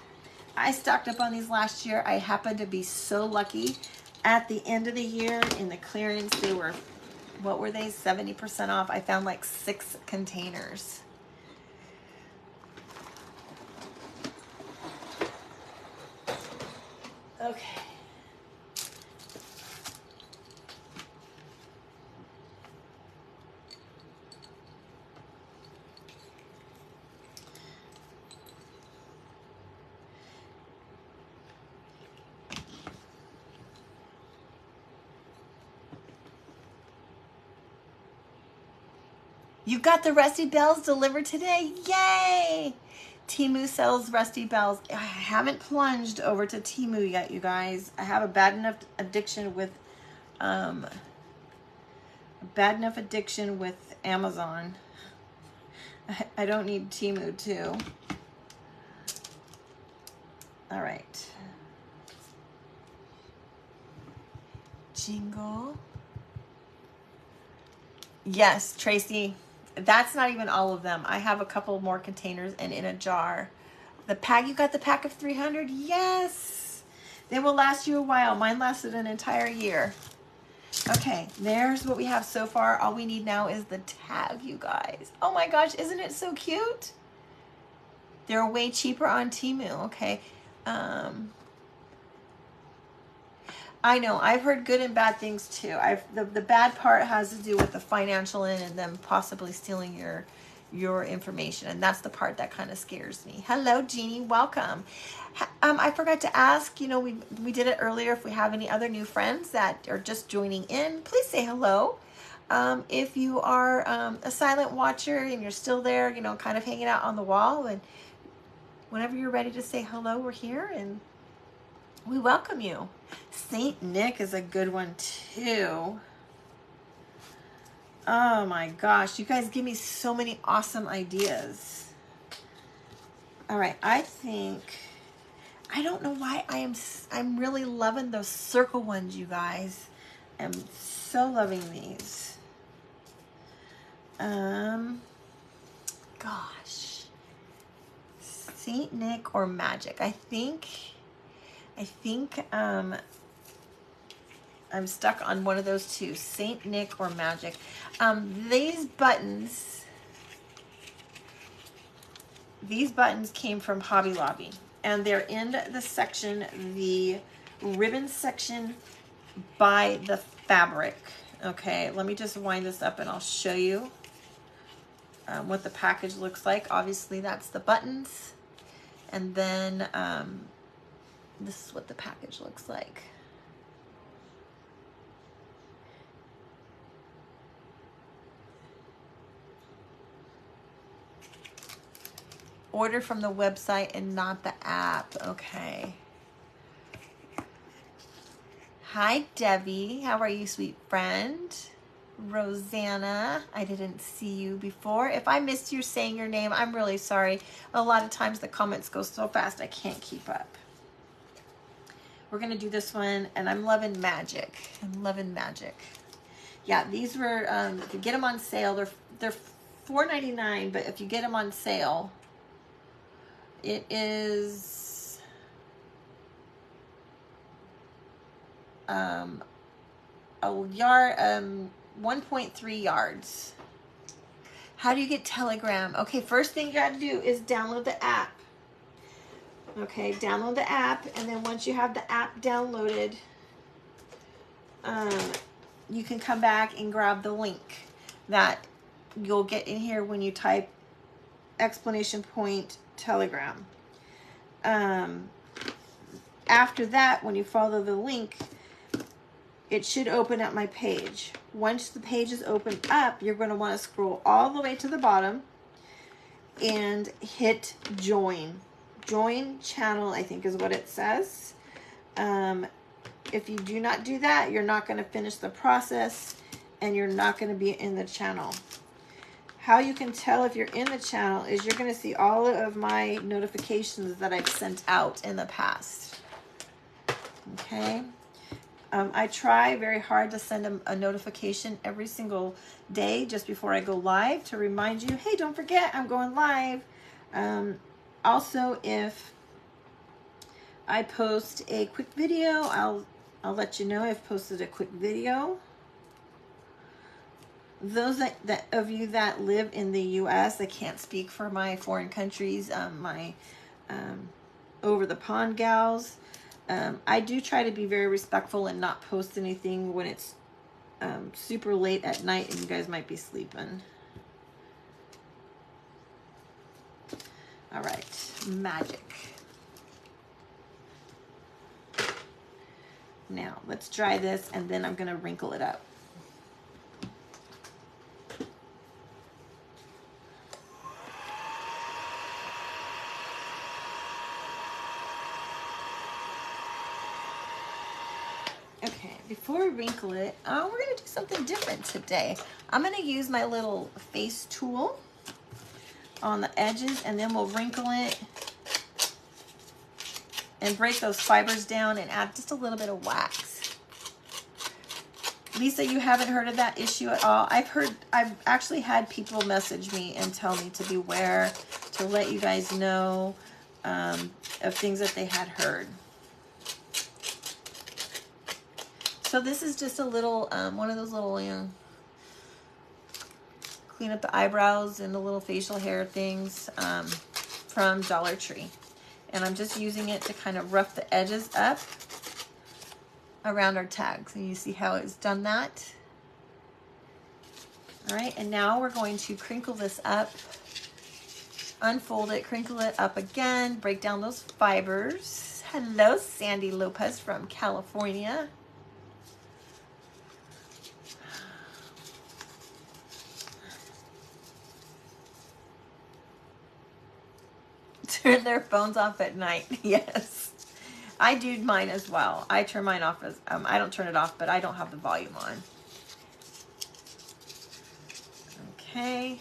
I stocked up on these last year. I happened to be so lucky. At the end of the year in the clearance, they were, what were they, 70% off. I found like 6 containers. Okay. You got the Rusty Bells delivered today. Yay! Temu sells Rusty Bells. I haven't plunged over to Temu yet, you guys. I have a bad enough addiction with Amazon. I don't need Temu too. All right. Jingle. Yes, Tracy. That's not even all of them. I have a couple more containers and in a jar. The pack, you got the pack of 300? Yes. They will last you a while. Mine lasted an entire year. Okay, there's what we have so far. All we need now is the tag, you guys. Oh my gosh, isn't it so cute? They're way cheaper on Temu, okay. I know, I've heard good and bad things too. The bad part has to do with the financial end and them possibly stealing your information, and that's the part that kind of scares me. Hello, Jeannie, welcome. I forgot to ask, you know, we did it earlier. If we have any other new friends that are just joining in, please say hello. If you are a silent watcher and you're still there, you know, kind of hanging out on the wall, and whenever you're ready to say hello, we're here and we welcome you. Saint Nick is a good one too. Oh my gosh, you guys give me so many awesome ideas. All right, I don't know why I'm really loving those circle ones, you guys. I'm so loving these. Gosh. Saint Nick or Magic. I think I'm stuck on one of those two, Saint Nick or Magic. These buttons came from Hobby Lobby, and they're in the section, the ribbon section by the fabric. Okay, let me just wind this up and I'll show you. what the package looks like. Obviously, that's the buttons. And then this is what the package looks like. Order from the website and not the app. Okay. Hi, Debbie. How are you, sweet friend? Rosanna, I didn't see you before. If I missed you saying your name, I'm really sorry. A lot of times the comments go so fast I can't keep up. We're going to do this one, and I'm loving magic. I'm loving magic. Yeah, these were, if you get them on sale, they're $4.99, but if you get them on sale, it is a yard, 1.3 yards. How do you get Telegram? Okay, first thing you got to do is download the app. Okay, download the app, and then once you have the app downloaded, you can come back and grab the link that you'll get in here when you type exclamation point Telegram. After that, when you follow the link, it should open up my page. Once the page is opened up, you're going to want to scroll all the way to the bottom and hit join. Join channel, I think is what it says. If you do not do that, you're not going to finish the process and you're not going to be in the channel. How you can tell if you're in the channel is you're going to see all of my notifications that I've sent out in the past. Okay. I try very hard to send a notification every single day just before I go live to remind you, hey, don't forget I'm going live. Also, if I post a quick video, I'll let you know I've posted a quick video. Those of you that live in the U.S., I can't speak for my foreign countries, my over the pond gals. I do try to be very respectful and not post anything when it's super late at night and you guys might be sleeping. All right, magic. Now, let's dry this and then I'm going to wrinkle it up. Okay, before we wrinkle it, we're going to do something different today. I'm going to use my little face tool on the edges, and then we'll wrinkle it and break those fibers down and add just a little bit of wax. Lisa, you haven't heard of that issue at all? I've actually had people message me and tell me to beware, to let you guys know of things that they had heard. So this is just a little, one of those little, clean up the eyebrows and the little facial hair things from Dollar Tree. And I'm just using it to kind of rough the edges up around our tags. And you see how it's done that? All right, and now we're going to crinkle this up, unfold it, crinkle it up again, break down those fibers. Hello, Sandy Lopez from California. Turn their phones off at night. Yes, I do mine as well. I turn mine off as I don't turn it off, but I don't have the volume on. Okay,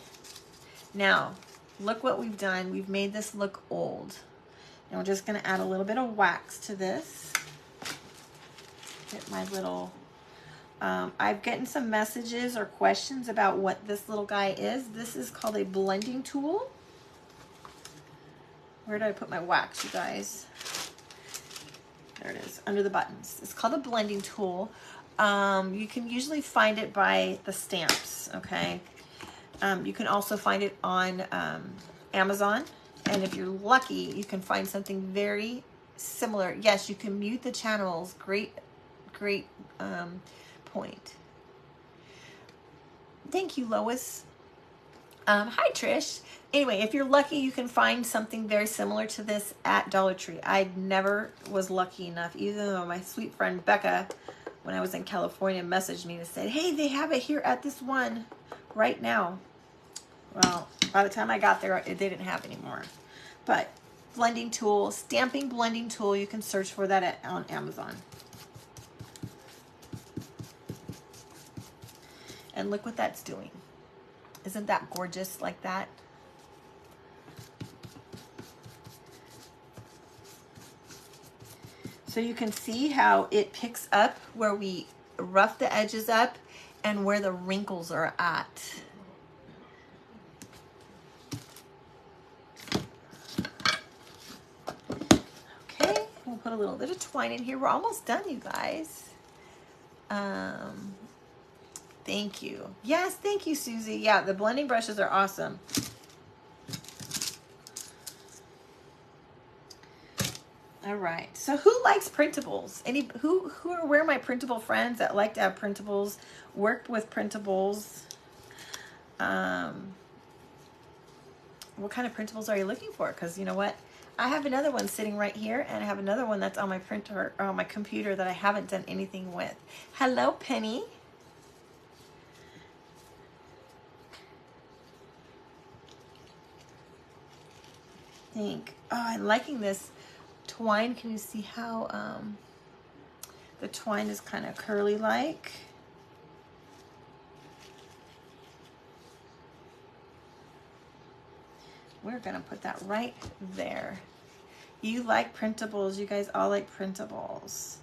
now look what we've done. We've made this look old, and we're just going to add a little bit of wax to this. Get my little I've gotten some messages or questions about what this little guy is. This is called a blending tool. Where did I put my wax, you guys? There it is, under the buttons. It's called a blending tool. You can usually find it by the stamps, okay? You can also find it on Amazon. And if you're lucky, you can find something very similar. Yes, you can mute the channels. Great point. Thank you, Lois. Hi, Trish. Anyway, if you're lucky, you can find something very similar to this at Dollar Tree. I never was lucky enough, even though my sweet friend Becca, when I was in California, messaged me and said, hey, they have it here at this one right now. Well, by the time I got there, they didn't have anymore. But blending tool, stamping blending tool, you can search for that on Amazon. And look what that's doing. Isn't that gorgeous like that? So you can see how it picks up where we rough the edges up and where the wrinkles are at. Okay, we'll put a little bit of twine in here. We're almost done, you guys. Thank you. Yes, thank you, Susie. Yeah, the blending brushes are awesome. All right. So who likes printables? Where are my printable friends that like to have printables, work with printables? What kind of printables are you looking for? Because you know what? I have another one sitting right here, and I have another one that's on my printer or on my computer that I haven't done anything with. Hello, Penny. Oh, I'm liking this twine. Can you see how the twine is kind of curly like? We're gonna put that right there. You like printables. You guys all like printables.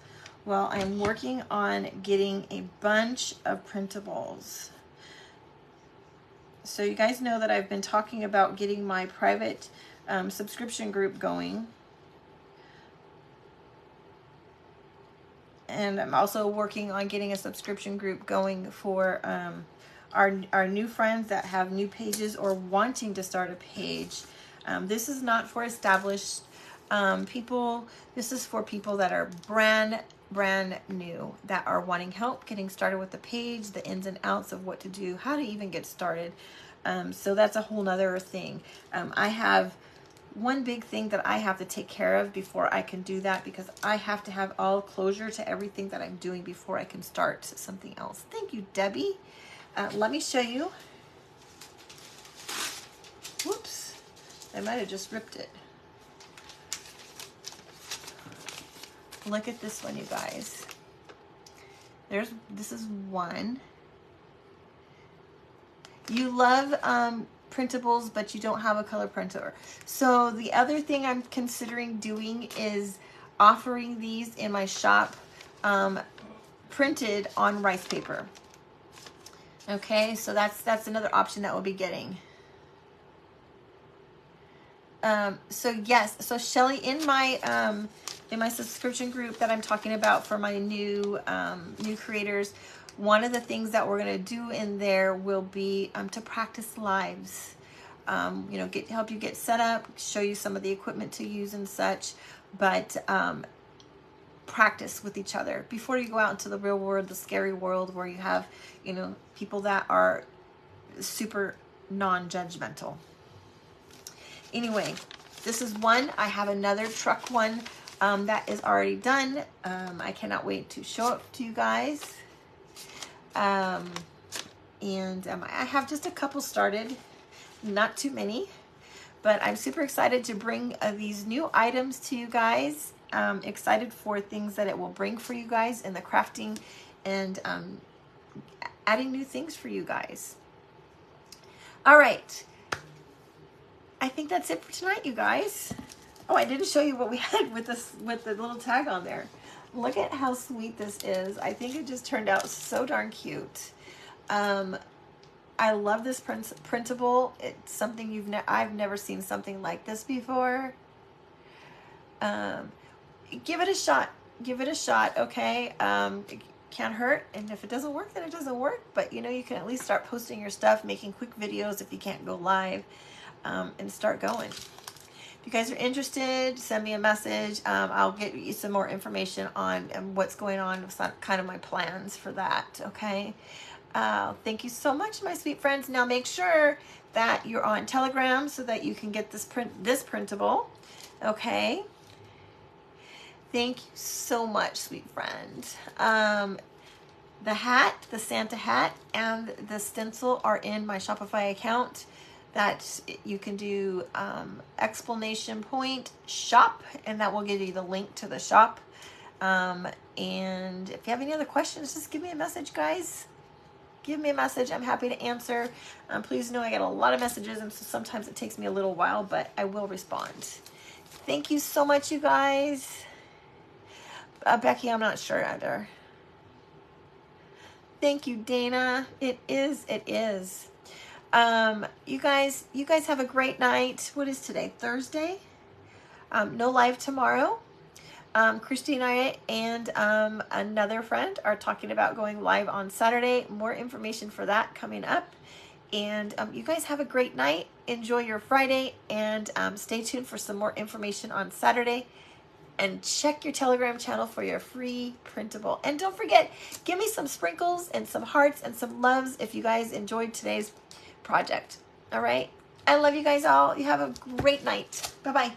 Well, I'm working on getting a bunch of printables. So you guys know that I've been talking about getting my private subscription group going. And I'm also working on getting a subscription group going for our new friends that have new pages or wanting to start a page. This is not for established people. This is for people that are brand new, that are wanting help getting started with the page, the ins and outs of what to do, how to even get started. So that's a whole nother thing. I have one big thing that I have to take care of before I can do that, because I have to have all closure to everything that I'm doing before I can start something else. Thank you, Debbie. Let me show you. Whoops, I might have just ripped it. Look at this one, you guys. This is one. You love printables, but you don't have a color printer. So the other thing I'm considering doing is offering these in my shop printed on rice paper. Okay, so that's another option that we'll be getting. So yes, so Shelly, in my subscription group that I'm talking about for my new creators, one of the things that we're going to do in there will be to practice lives. You know, help you get set up, show you some of the equipment to use and such, but practice with each other before you go out into the real world, the scary world where you have, you know, people that are super non-judgmental. Anyway, this is one. I have another truck one that is already done. I cannot wait to show it to you guys. I have just a couple started, not too many, but I'm super excited to bring these new items to you guys. Excited for things that it will bring for you guys in the crafting and adding new things for you guys. All right. I think that's it for tonight, you guys. Oh, I didn't show you what we had with the little tag on there. Look at how sweet this is. I think it just turned out so darn cute. I love this printable. It's something I've never seen something like this before. Give it a shot. Give it a shot, okay? It can't hurt, and if it doesn't work, then it doesn't work. But you know, you can at least start posting your stuff, making quick videos if you can't go live, and start going. If you guys are interested, send me a message. I'll get you some more information on what's going on, kind of my plans for that, okay? Thank you so much, my sweet friends. Now make sure that you're on Telegram so that you can get this printable. Okay. Thank you so much, sweet friend. The hat, the Santa hat, and the stencil are in my Shopify account. That you can do exclamation point shop, and that will give you the link to the shop. And if you have any other questions, just give me a message, guys. Give me a message. I'm happy to answer. Please know I get a lot of messages, and so sometimes it takes me a little while, but I will respond. Thank you so much, you guys. Becky, I'm not sure either. Thank you, Dana. It is. You guys have a great night. What is today? Thursday? No live tomorrow. Christy and I and another friend are talking about going live on Saturday. More information for that coming up. And you guys have a great night. Enjoy your Friday, and stay tuned for some more information on Saturday. And check your Telegram channel for your free printable. And don't forget, give me some sprinkles and some hearts and some loves if you guys enjoyed today's project. All right? I love you guys all. You have a great night. Bye-bye.